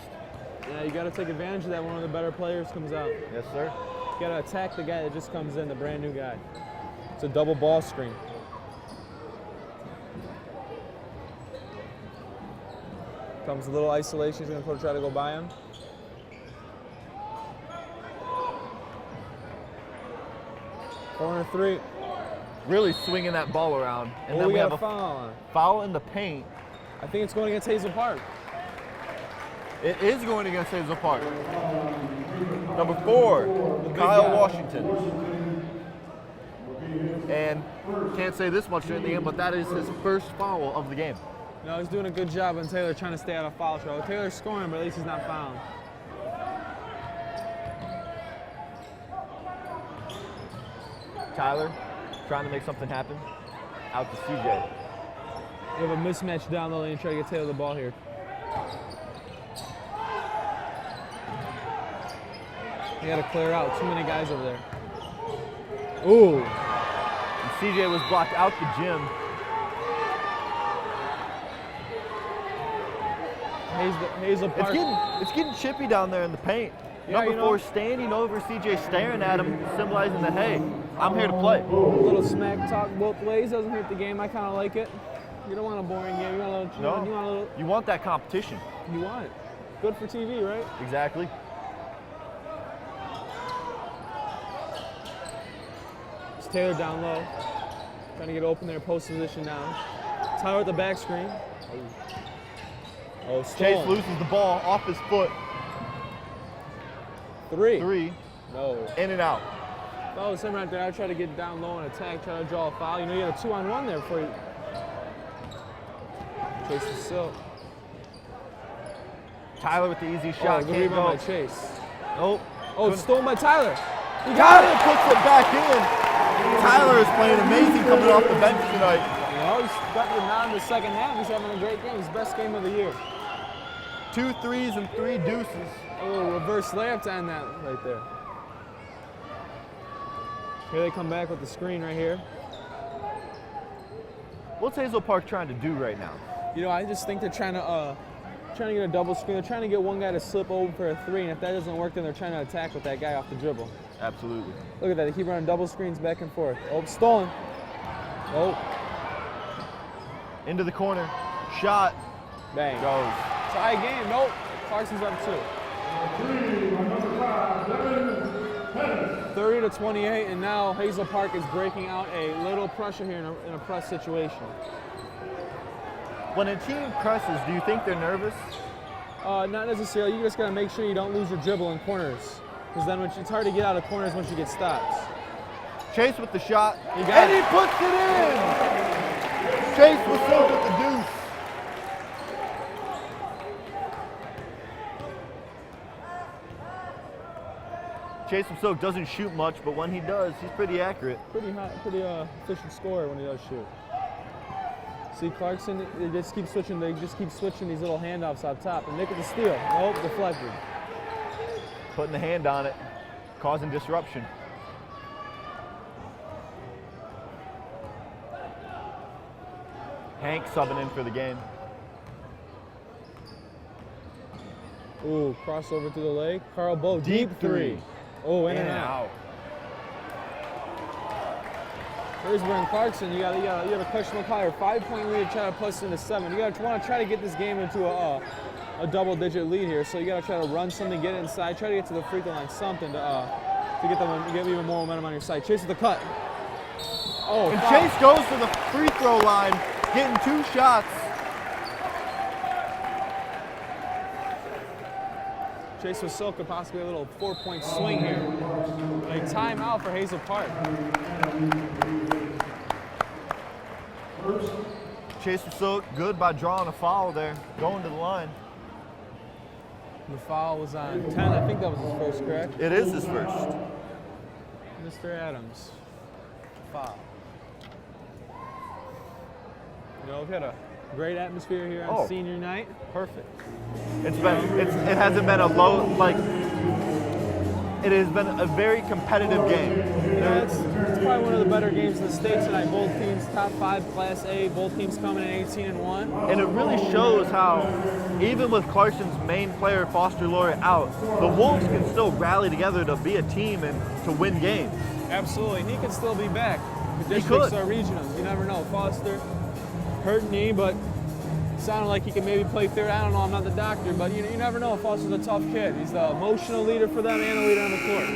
yeah, you got to take advantage of that. One of the better players comes out. Yes, sir. You got to attack the guy that just comes in, the brand new guy. It's a double ball screen. Comes a little isolation. He's going to try to go by him. Corner 3. Really swinging that ball around. And then we we got have a a foul on. foul in the paint. I think it's going against Hazel Park. It is going against Hazel Park. Number 4, Kyle Washington. And can't say this much during the game, but that is his first foul of the game. No, he's doing a good job on Taylor trying to stay out of foul trouble. Taylor's scoring, but at least he's not fouling. Tyler trying to make something happen. Out to CJ. We have a mismatch down the lane. Try to get Taylor the ball here. You got to clear out. Too many guys over there. Ooh. And CJ was blocked out the gym. Hazal Park. It's getting chippy down there in the paint. Yeah, Number 4 standing over CJ, staring at him, symbolizing that, hey, I'm here to play. A little smack talk both ways doesn't hurt the game. I kind of like it. You don't want a boring game. You want a little. You want that competition. You want it. Good for TV, right? Exactly. It's Taylor down low, trying to get open there, post position now. Tyler at the back screen. Oh, Chase loses the ball off his foot. Three. No. In and out. Oh, it's him right there. I try to get down low and attack, try to draw a foul. You know, you had a 2-on-1 there for you. Chase is Silk. Tyler with the easy shot. Good Can't rebound go. by Chase. Nope. Oh, it's stolen by Tyler. He got Tyler it. puts it back in. Tyler is playing amazing coming off the bench tonight. You know, he's got the nod in the second half. He's having a great game. His best game of the year. 2 threes and 3 deuces. Oh, reverse layup to end that right there. Here they come back with the screen right here. What's Hazal Park trying to do right now? You know, I just think they're trying to get a double screen. They're trying to get one guy to slip over for a 3, and if that doesn't work, then they're trying to attack with that guy off the dribble. Absolutely. Look at that. They keep running double screens back and forth. Oh, stolen. Oh. Into the corner. Shot. Bang. Goes. Tie game. Nope. Clarkston's up 2. 30-28, and now Hazal Park is breaking out a little pressure here in a press situation. When a team presses, do you think they're nervous? Not necessarily. You just got to make sure you don't lose your dribble in corners, because then it's hard to get out of corners once you get stops. Chase with the shot. He got and it. he puts it in! Chase was so with the deuce. Chase Silk doesn't shoot much, but when he does, he's pretty accurate. Pretty efficient scorer when he does shoot. See, Clarkston, they just keep switching these little handoffs up top. And Nick with the steal. Nope, deflected. Putting the hand on it, causing disruption. Hank subbing in for the game. Ooh, crossover to the leg. Carl Bow, deep 3. Oh, in and out. Here's where in Clarkston, you have a questionable player. 5-point lead to try to push into 7. You want to try to get this game into a double-digit lead here. So you got to try to run something, get it inside, try to get to the free throw line, something to get even more momentum on your side. Chase with the cut. Oh, and Chase goes to the free throw line, getting 2 shots. Chase with Silk could possibly a little 4-point swing here. A timeout for Hazal Park. Chase with Silk, good by drawing a foul there, going to the line. The foul was on 10. I think that was his first, correct? It is his first. Mr. Adams. Foul. You know, we've had a great atmosphere here on senior night. Perfect. It hasn't been a low, it has been a very competitive game. Yeah, it's probably one of the better games in the state tonight. Both teams top 5 Class A, both teams coming in 18-1. And it really shows how, even with Clarkston's main player, Foster Laurie, out, the Wolves can still rally together to be a team and to win games. Absolutely, and he can still be back. The districts are regional. You never know. Foster, hurt knee, but sounded like he could maybe play third. I don't know, I'm not the doctor, but you never know. Foster's a tough kid. He's the emotional leader for them and the leader on the court.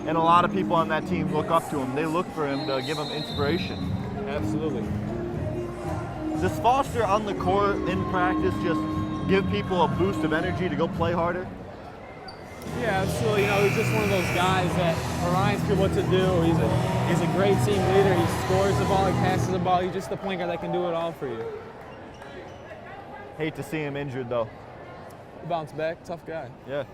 And a lot of people on that team look up to him. They look for him to give him inspiration. Absolutely. Does Foster on the court in practice just give people a boost of energy to go play harder? Yeah, absolutely. You know, he's just one of those guys that reminds people what to do. He's a great team leader. He scores the ball, he passes the ball. He's just the point guard that can do it all for you. Hate to see him injured, though. Bounce back, tough guy. Yeah.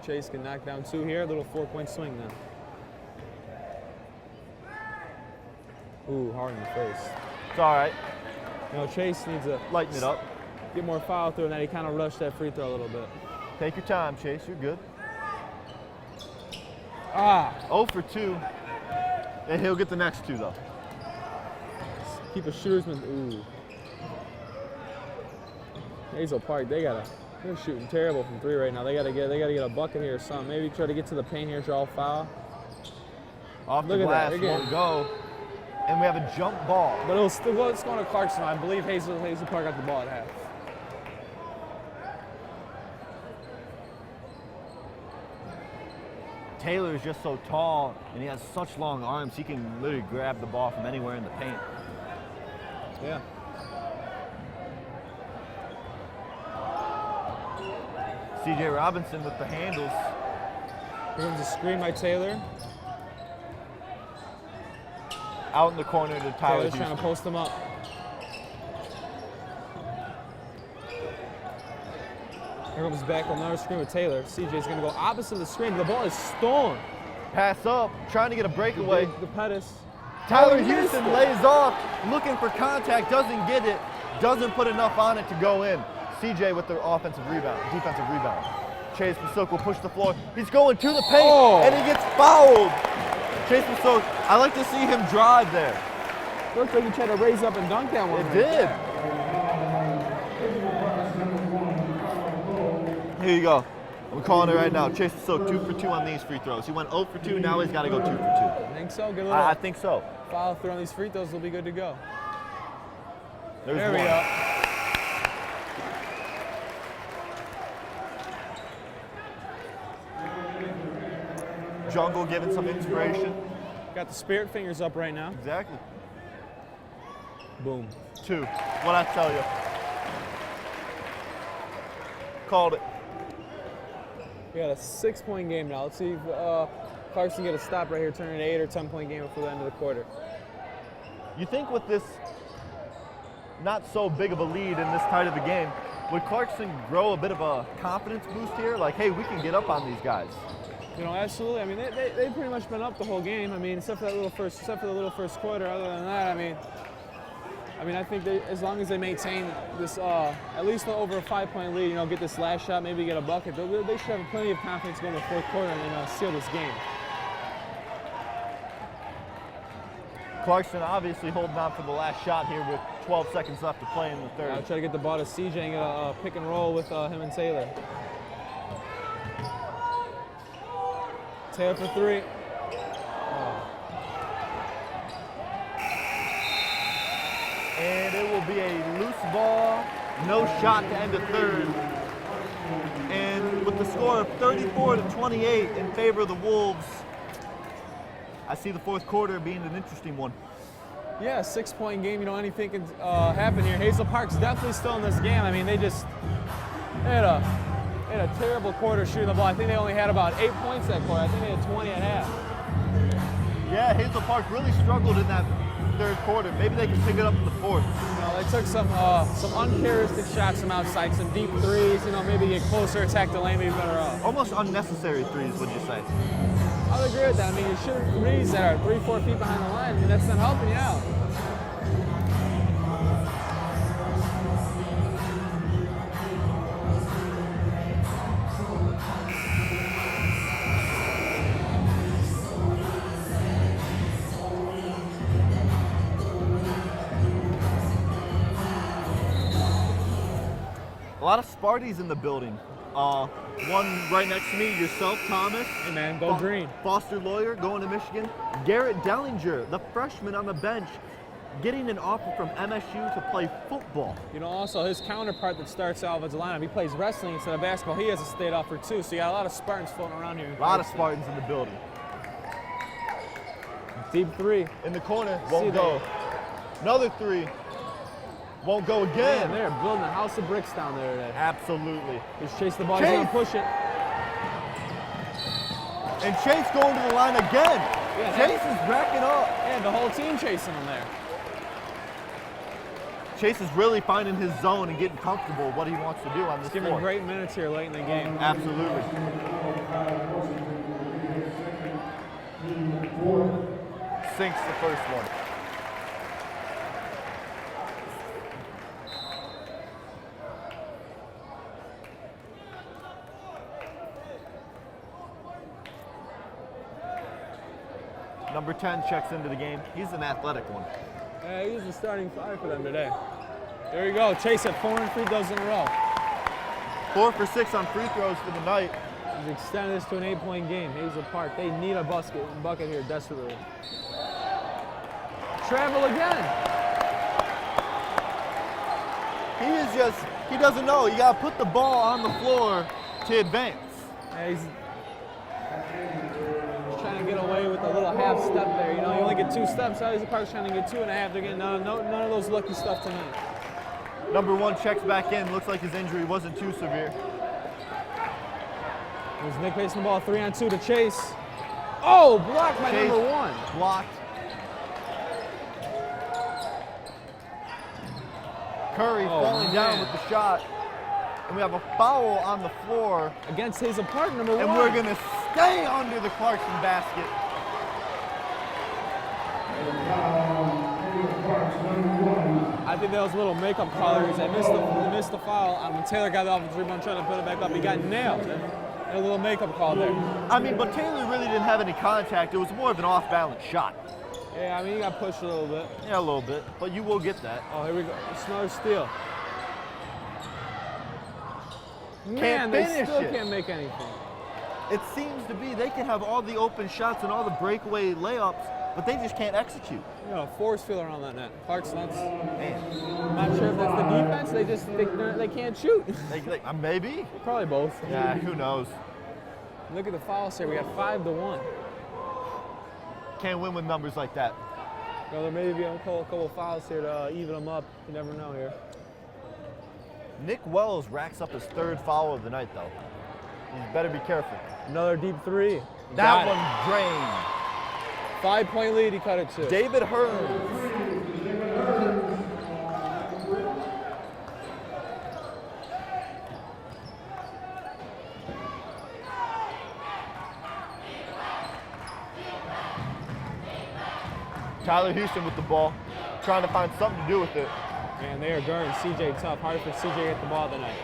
Chase can knock down 2 here. A little 4-point swing then. Ooh, hard in the face. It's all right. You know, Chase needs to lighten it up. Get more foul through, and then he kind of rushed that free throw a little bit. Take your time, Chase. You're good. Ah, 0 for 2. And he'll get the next 2 though. keep a shootersman. Ooh. Hazal Park, they're shooting terrible from 3 right now. They gotta get a bucket here or something. Maybe try to get to the paint here, draw a foul. Off the Look at glass, that, won't go. And we have a jump ball. But it's going to Clarkston. I believe Hazal Park got the ball at half. Taylor is just so tall, and he has such long arms, he can literally grab the ball from anywhere in the paint. Yeah. C.J. Robinson with the handles. Here comes a screen by Taylor. Out in the corner to Tyler Taylor's trying to post him up. Here comes back with another screen with Taylor. CJ's going to go opposite of the screen. The ball is stolen. Pass up, trying to get a breakaway. The Pettis. Tyler Oh, he missed Houston it. lays off, looking for contact, doesn't get it, doesn't put enough on it to go in. CJ with the defensive rebound. Chase Masuk will push the floor. He's going to the paint, and he gets fouled. Chase Masuk, I like to see him drive there. Looks like he tried to raise up and dunk that one. It right did. there. Here you go. I'm calling it right now. Chase Masuk 2 for 2 on these free throws. He went 0 for 2, now he's got to go 2 for 2. I think so. Get a little I think so. foul through on these free throws. We'll be good to go. There's There we one. go. Jungle giving some inspiration. Got the spirit fingers up right now. Exactly. Boom. 2. What I tell you. Called it. We got a 6-point game now. Let's see if Clarkston get a stop right here, turn it an 8 or 10-point game before the end of the quarter. You think with this not so big of a lead in this tight of a game, would Clarkston grow a bit of a confidence boost here? Like, hey, we can get up on these guys. You know, absolutely. I mean, they've pretty much been up the whole game. I mean, except for the little first quarter. Other than that, I mean, I think as long as they maintain this, at least over a 5-point lead, you know, get this last shot, maybe get a bucket, they should have plenty of confidence going to the fourth quarter and seal this game. Clarkston obviously holding on for the last shot here with 12 seconds left to play in the third. I'll try to get the ball to CJ and get a pick and roll with him and Taylor. Taylor for 3. And it will be a loose ball, no shot to end the third. And with the score of 34-28 in favor of the Wolves, I see the fourth quarter being an interesting one. Yeah, 6-point game. You know, anything can happen here. Hazal Park's definitely still in this game. I mean, they had a terrible quarter shooting the ball. I think they only had about 8 points that quarter. I think they had 20 at half. Yeah, Hazal Park really struggled in that third quarter. Maybe they can pick it up in the fourth. You know, they took some uncharacteristic shots from outside, some deep threes. You know, maybe get closer, attack the lane, maybe better off. Almost unnecessary threes, would you say? I would agree with that. I mean, you're shooting threes that are 3-4 feet behind the line. I mean, that's not helping you out. A lot of Sparties in the building. One right next to me, yourself, Thomas. Hey, man, go green. Foster Lawyer going to Michigan. Garrett Dellinger, the freshman on the bench, getting an offer from MSU to play football. You know, also his counterpart that starts out as a lineup, he plays wrestling instead of basketball. He has a state offer too, so you got a lot of Spartans floating around here. A lot of Spartans in the building. Deep 3. In the corner, won't go. Another 3. Won't go again. Man, they're building a house of bricks down there today. Absolutely. Just chase the ball, he's gonna push it. And Chase going to the line again. Yeah, Chase is racking up. And the whole team chasing him there. Chase is really finding his zone and getting comfortable with what he wants to do on this He's giving floor. great minutes here late in the game. Absolutely. Sinks the first one. Number 10 checks into the game. He's an athletic one. Yeah, he's the starting 5 for them today. There you go. Chase at 4 free throws in a row. 4 for 6 on free throws for the night. He's extended this to an 8-point game. Hazel Park, they need a bucket here desperately. Travel again. He doesn't know. You gotta put the ball on the floor to advance. Yeah, he's trying to get away with a little half step there. You know, you only get 2 steps. Hazel Park's trying to get 2.5. They're getting none of those lucky stuff tonight. Number 1 checks back in. Looks like his injury wasn't too severe. There's Nick facing the ball, 3-on-2 to Chase. Oh, blocked by Chase number 1. Blocked. Curry falling down with the shot. And we have a foul on the floor. Against Hazel Park, number 1. And we're gonna stay under the Clarkston basket. I think that was a little makeup call there. They missed the foul. When Taylor got the offensive rebound trying to put it back up, he got nailed. A little makeup call there. I mean, but Taylor really didn't have any contact. It was more of an off-balance shot. Yeah, I mean, he got pushed a little bit. Yeah, a little bit, but you will get that. Oh, here we go. It's another steal. Man, Can't they finish still it. can't make anything. It seems to be they can have all the open shots and all the breakaway layups, but they just can't execute. You know, force field around that net. Clarkston, Man, I'm not sure if that's the defense. They just they can't shoot. Maybe. Probably both. Yeah, who knows? Look at the fouls here. We got 5-1. Can't win with numbers like that. Well, there may be a couple fouls here to even them up. You never know here. Nick Wells racks up his 3rd foul of the night, though. You better be careful. Another deep 3. That Got one drained. 5-point lead, he cut it to. David Hearns. Tyler Houston with the ball, trying to find something to do with it. Man, they are guarding CJ tough. Hard for CJ to get the ball tonight.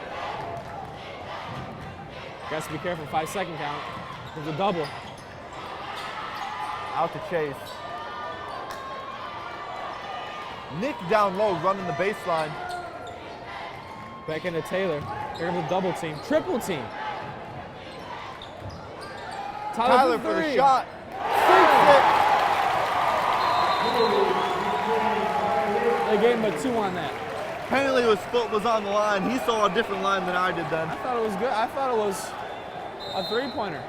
Got to be careful. 5-second count. There's a double. Out to Chase. Nick down low, running the baseline. Back into Taylor. Here comes a double team. Triple team. Tyler for the three. shot. They gave him a 2 on that. Apparently his foot was on the line. He saw a different line than I did then. I thought it was good. I thought it was a 3-pointer.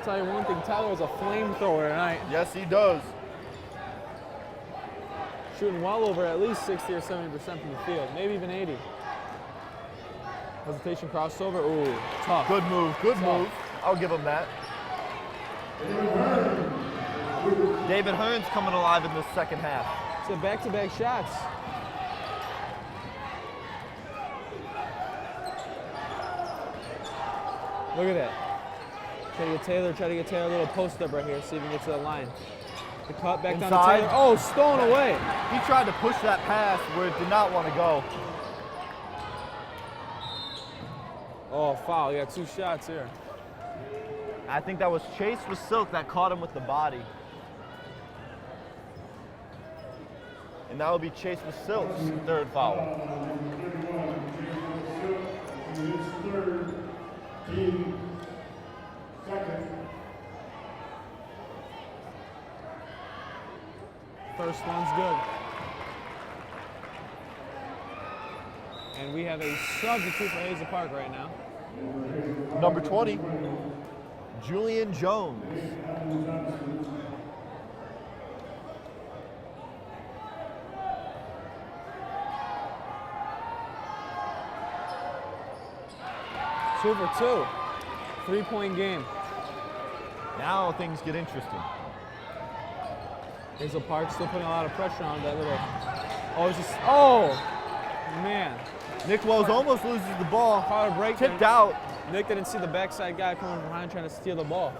Tell you one thing, Tyler was a flamethrower tonight. Yes, he does. Shooting well over at least 60 or 70% from the field, maybe even 80. Hesitation crossover. Ooh, tough. Good move, good move. I'll give him that. David Hearns coming alive in this second half. So back-to-back shots. Look at that. Try to get Taylor a little post up right here, see if he can get to the line. The cut back down to Inside. Taylor. Oh, stolen away. He tried to push that pass where it did not want to go. Oh, foul. You got 2 shots here. I think that was Chase with Silk that caught him with the body. And that will be Chase with Silk's 3rd foul. First one's good. And we have a substitute for Hazel Park right now. Number 20, Julian Jones. Two for 2. 3-point game. Now things get interesting. Hazel Park still putting a lot of pressure on that little. Oh, it's just. Oh, man. Nick Wells almost loses the ball. Caught a break. Tipped out. Nick didn't see the backside guy coming from behind trying to steal the ball.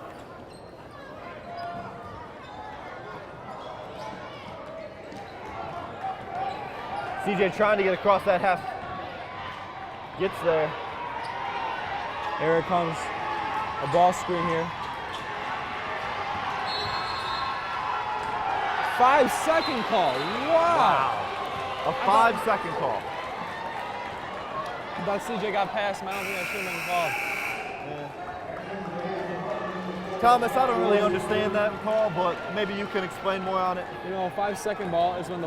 CJ trying to get across that half. Gets there. Here it comes. A ball screen here. 5-second call. Wow. A 5-second call. I thought CJ got past him. I don't think that should have been called. Thomas, I don't really understand that call, but maybe you can explain more on it. You know, a 5-second ball is when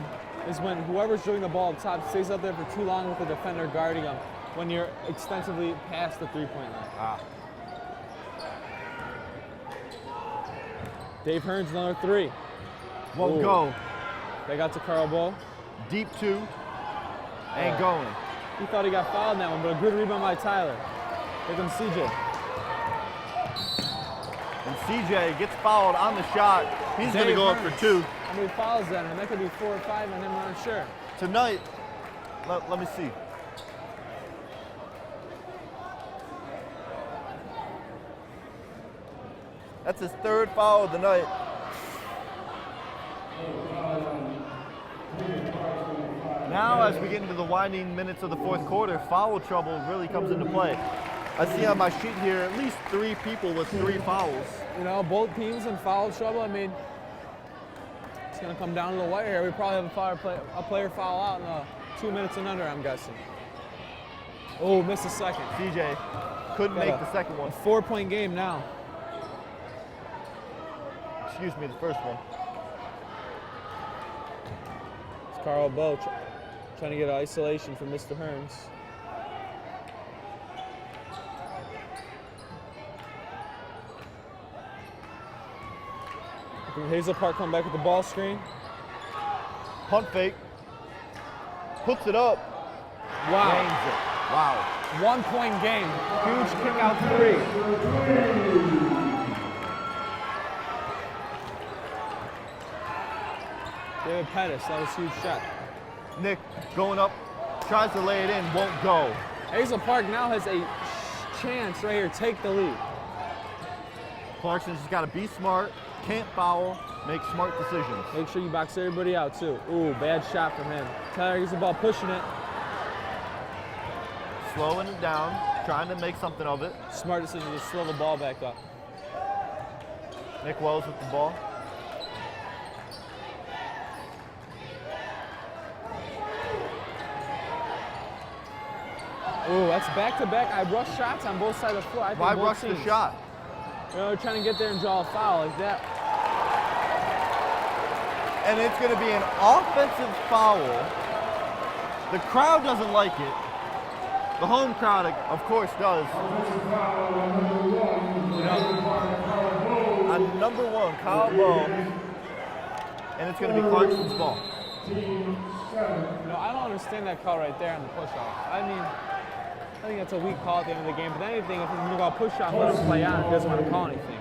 whoever's shooting the ball up top stays up there for too long with the defender guarding them when you're extensively past the three-point line. Dave Hearns, another three. Won't go. They got to Carl Bow. Deep two. Ain't going. He thought he got fouled in that one, but a good rebound by Tyler. Here comes CJ. And CJ gets fouled on the shot. He's going to go up for two. How many fouls then? And that could be 4 or 5 on him, I'm not sure. Tonight, let me see. That's his third foul of the night. Now, as we get into the winding minutes of the fourth quarter, foul trouble really comes into play. I see on my sheet here at least 3 people with 3 fouls. You know, both teams in foul trouble. I mean, it's going to come down to the wire here. We probably have a player foul out in 2 minutes and under, I'm guessing. Oh, missed a second. CJ couldn't make the second one. 4-point game now. Excuse me, the first one. It's Carl Bow trying to get an isolation from Mr. Hearns. Hazal Park come back with the ball screen. Punt fake. Puts it up. Wow. Gains it. Wow. 1-point game. Huge kick out three. David Pettis, that was a huge shot. Nick going up, tries to lay it in, won't go. Hazal Park now has a chance right here. Take the lead. Clarkston's just got to be smart, can't foul, make smart decisions. Make sure you box everybody out too. Ooh, bad shot from him. Tyler gets the ball, pushing it. Slowing it down, trying to make something of it. Smart decision to slow the ball back up. Nick Wells with the ball. Ooh, that's back-to-back. I rushed shots on both sides of the floor. I think Why both rush teams. the shot? You know, they're trying to get there and draw a foul like that. And it's going to be an offensive foul. The crowd doesn't like it. The home crowd, of course, does. On number 1, Kyle Bow. And it's going to be Clarkston's ball. No, I don't understand that call right there on the push-off. I mean, I think that's a weak call at the end of the game. But anything, if it's going to go push-off, let us play on. He doesn't want to call anything.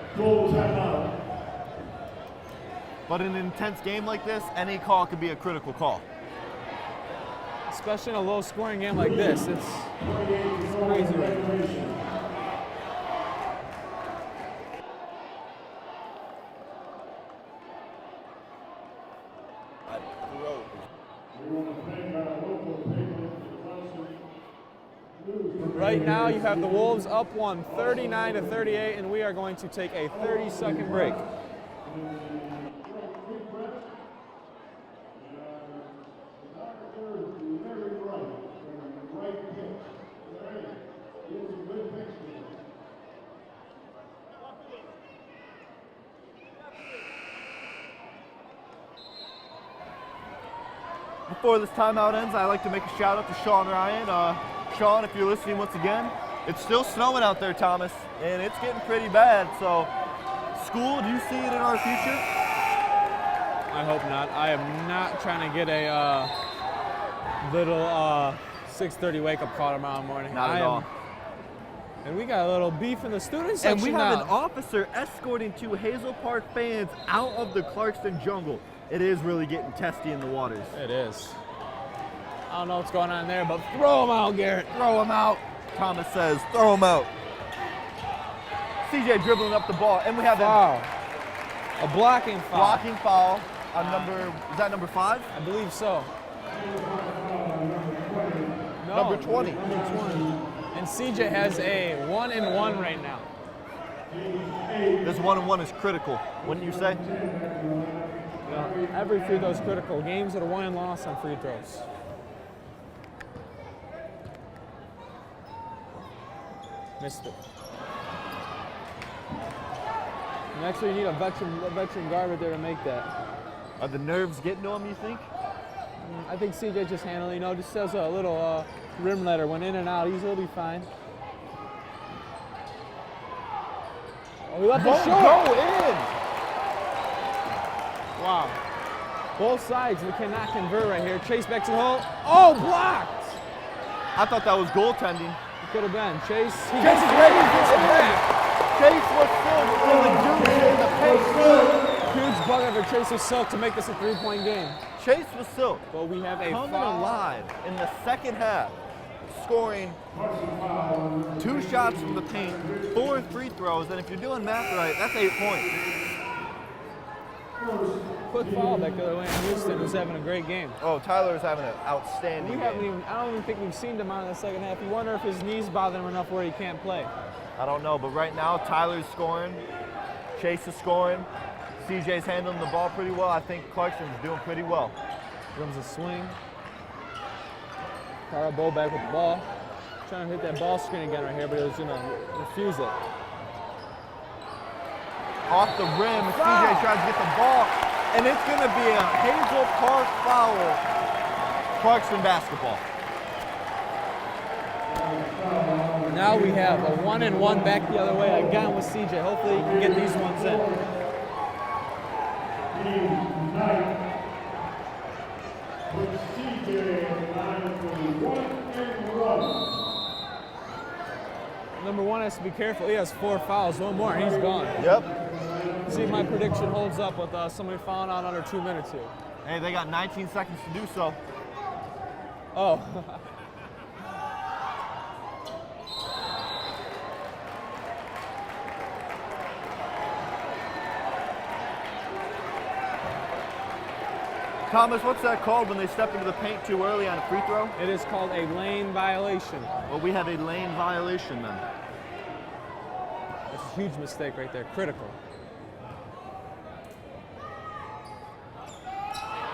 But in an intense game like this, any call could be a critical call. Especially in a low-scoring game like this, it's crazy right now. Right now, you have the Wolves up 1, 39-38, and we are going to take a 30-second break. Before this timeout ends, I'd like to make a shout out to Sean Ryan. Sean, if you're listening once again, it's still snowing out there, Thomas, and it's getting pretty bad. So, school, do you see it in our future? I hope not. I am not trying to get a little 6:30 wake-up call tomorrow morning. Not at all. And we got a little beef in the student section And we have now. an officer escorting 2 Hazal Park fans out of the Clarkston jungle. It is really getting testy in the waters. It is. I don't know what's going on there, but throw him out, Garrett. Throw him out. Thomas says, throw him out. CJ dribbling up the ball, and we have Foul. A blocking foul. blocking foul on is that number 5? I believe so. No, Number 20. Number 20. And CJ has a 1-and-1 right now. This 1-and-1 is critical, wouldn't you say? You know, every free throw is critical. Games that are won and lost on free throws. Missed it. And actually, you need a veteran guard right there to make that. Are the nerves getting to him, you think? I think CJ just handled it. You know, just does a little rim letter, went in and out. He'll be fine. Oh, he left it short. Go in! Wow. Both sides, they cannot convert right here. Chase back to the hole. Oh, blocked! I thought that was goaltending. It could have been. Chase, he Chase gets is it ready ready. to Gets it back. Chase was filled with the juice in the paint. Huge bucket for Chase with Silk to make this a three-point game. Chase was silk. But we have a Coming foul. alive in the second half, scoring 2 shots from the paint, 4 free throws, and if you're doing math right, that's 8 points. Quick foul back the other way in Houston, who's having a great game. Oh, Tyler's having an outstanding game. I don't even think we've seen him out in the second half. You wonder if his knees bother him enough where he can't play. I don't know, but right now Tyler's scoring, Chase is scoring, CJ's handling the ball pretty well. I think Clarkston's doing pretty well. Here comes a swing. Carl Bow back with the ball. Trying to hit that ball screen again right here, but he was going to refuse it. Off the rim, CJ tries to get the ball, and it's going to be a Hazal Park foul. Clarkston basketball. Now we have a 1-and-1 back the other way again with CJ. Hopefully he can get these ones in. Number 1 has to be careful. He has 4 fouls, 1 more, and he's gone. Yep. See if my prediction holds up with somebody fouling out under 2 minutes here. Hey, they got 19 seconds to do so. Oh. Thomas, what's that called when they step into the paint too early on a free throw? It is called a lane violation. Well, we have a lane violation then. That's a huge mistake right there, critical.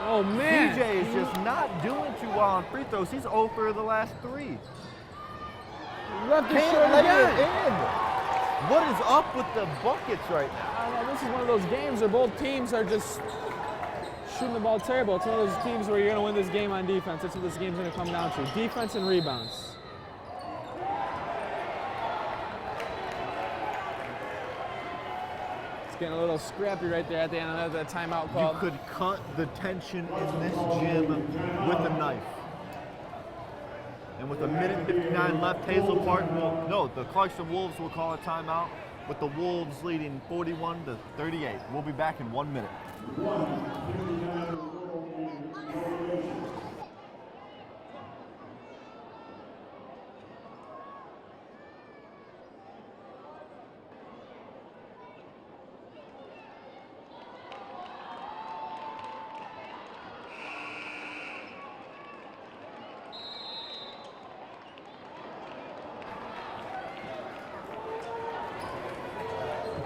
Oh man! CJ is just not doing too well on free throws. He's 0 for the last 3. Left his Can't short lay again. it in. What is up with the buckets right now? I don't know, this is one of those games where both teams are just shooting the ball terrible. It's one of those teams where you're going to win this game on defense. That's what this game's going to come down to. Defense and rebounds. It's getting a little scrappy right there at the end of that timeout call. You could cut the tension in this gym with a knife. And with 1:59 left, Hazal Park will, no, the Clarkston Wolves will call a timeout with the Wolves leading 41-38. We'll be back in 1 minute.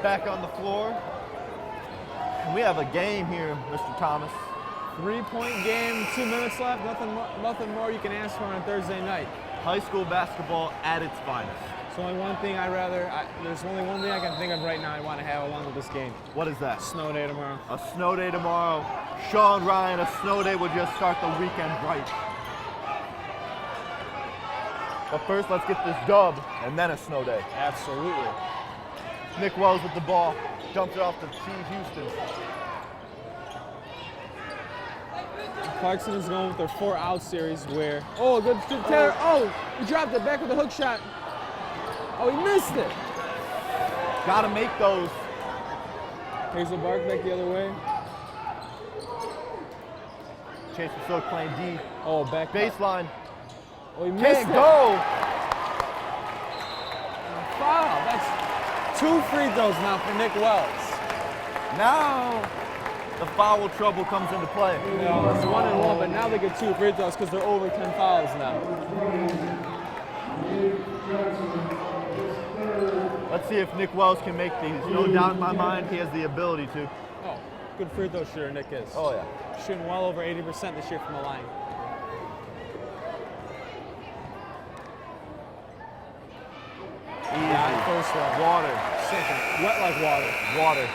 Back on the floor. We have a game here, Mr. Thomas. 3-point game, 2 minutes left. Nothing more you can ask for on a Thursday night. High school basketball at its finest. There's only one thing I can think of right now I want to have along with this game. What is that? Snow day tomorrow. A snow day tomorrow. Sean Ryan, a snow day would just start the weekend right. But first, let's get this dub, and then a snow day. Absolutely. Nick Wells with the ball. Dumps it off to T. Houston. Clarkston is going with their 4-out series where, oh, good to Taylor. Oh, he dropped it back with a hook shot. Oh, he missed it. Gotta make those. Hazal Park back the other way. Chase Silk playing D. Oh, back Baseline. Oh, he missed Can't it. go. Foul. That's 2 free throws now for Nick Wells. Now the foul trouble comes into play. No, it's 1-and-1, but now they get 2 free throws because they're over 10 fouls now. Let's see if Nick Wells can make these. No doubt in my mind he has the ability to. Oh, good free throw shooter Nick is. Oh, yeah. Shooting well over 80% this year from the line. Easy. First one. Water. Second. Wet like water. Water.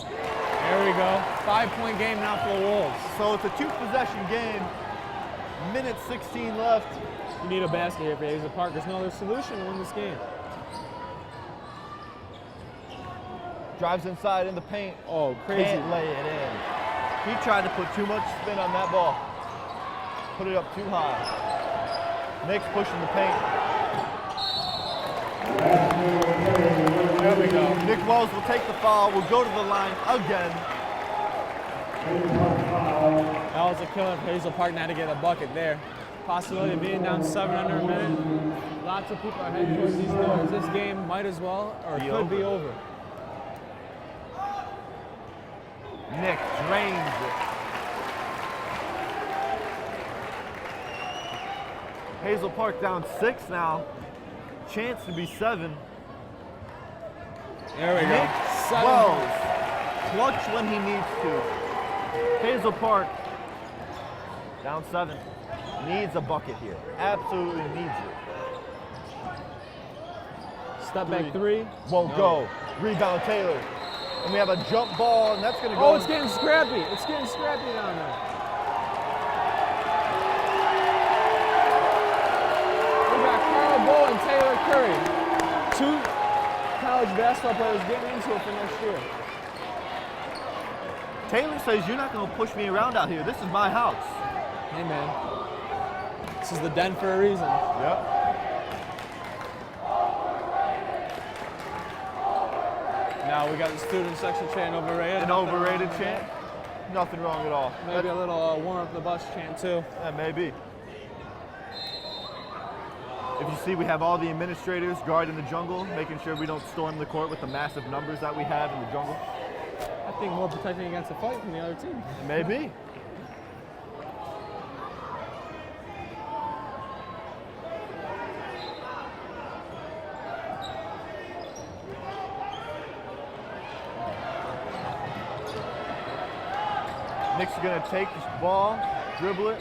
There we go. 5-point game now for the Wolves. So it's a 2-possession game. Minute 16 left. You need a basket here for Hazel Park. There's no other solution to win this game. Drives inside in the paint. Oh, crazy. Can't lay it in. He tried to put too much spin on that ball. Put it up too high. Nick's pushing the paint. There we go. Nick Wells will take the foul. Will go to the line again. That was a killer for Hazel Park now to get a bucket there. Possibility of being down 7 under a minute. Lots of people are heading towards these doors. This game might as well, or it could be over. Nick drains it. Hazel Park down 6 now. Chance to be 7. There we go. Nick 7 Wells, clutch when he needs to. Hazel Park down 7. Needs a bucket here. Absolutely needs it. Step back 3. Won't go. Rebound Taylor. And we have a jump ball, and that's going to go. Oh, it's getting scrappy. It's getting scrappy down there. We got Carl Bow and Taylor Curry. 2 college basketball players getting into it for next year. Taylor says, you're not going to push me around out here. This is my house. Hey, man. This is the den for a reason. Yep. Now we got the student section chant overrated. An overrated chant. Nothing wrong at all. Maybe a little warm up the bus chant too. Yeah, maybe. If you see, we have all the administrators guarding the jungle, making sure we don't storm the court with the massive numbers that we have in the jungle. I think more protecting against a fight from the other team. Maybe. Nick's gonna take this ball, dribble it,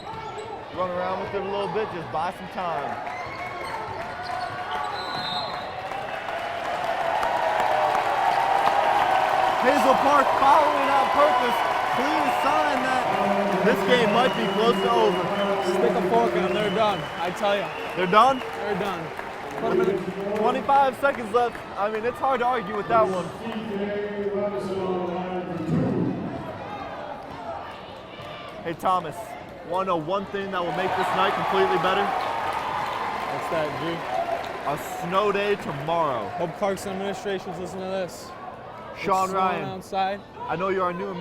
run around with it a little bit, just buy some time. Hazel Park following on purpose. Clean sign that this game might be close to over. Stick a fork in them, they're done. I tell you, They're done? they're done. Put them in 25 seconds left. I mean, it's hard to argue with that one. Hey Thomas, want to know one thing that will make this night completely better? What's that, G? A snow day tomorrow. Hope Clarkston administration's listening to this. Sean It's snowing Ryan, outside. I know you're our new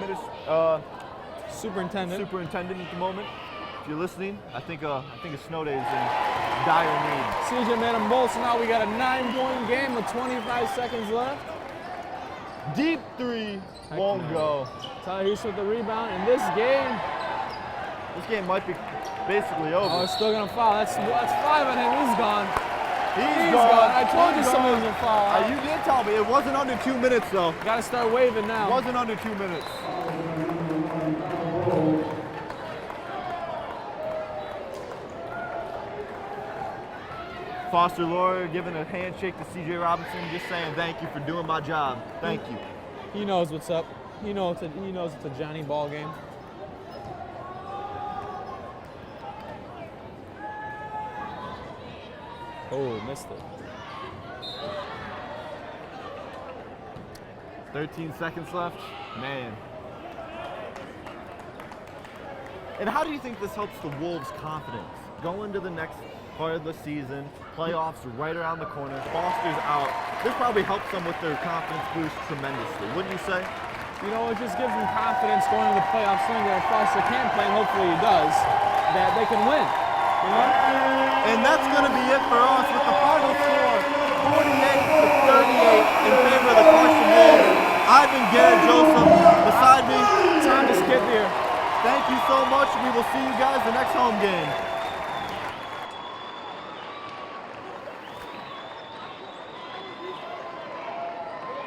Superintendent. superintendent at the moment. If you're listening, I think a snow day is in dire need. CJ made them both, so now we got a 9-point game with 25 seconds left. Deep 3 won't go. Tyler Hughes with the rebound, and this game, This game might be basically over. oh, it's still gonna foul. That's 5 on him. He's gone. He's gone. I told you He's somebody gone. was gonna foul. You did tell me. It wasn't under 2 minutes, though. Got to start waving now. It wasn't under 2 minutes. Foster Lawyer giving a handshake to C.J. Robinson, just saying thank you for doing my job. Thank you. He knows what's up. He knows it's a Johnny ball game. Oh, missed it. 13 seconds left. Man. And how do you think this helps the Wolves' confidence? Go into the next part of the season, playoffs right around the corner, Foster's out. This probably helps them with their confidence boost tremendously, wouldn't you say? You know, it just gives them confidence going into the playoffs, knowing that if Foster can play, and hopefully he does, that they can win. You know? And that's going to be it for us with the final score, 48-38 in favor of the Clarkston Wolves. I've been Garrett Joseph. Beside me, Thomas Kithier. thank you so much. We will see you guys the next home game.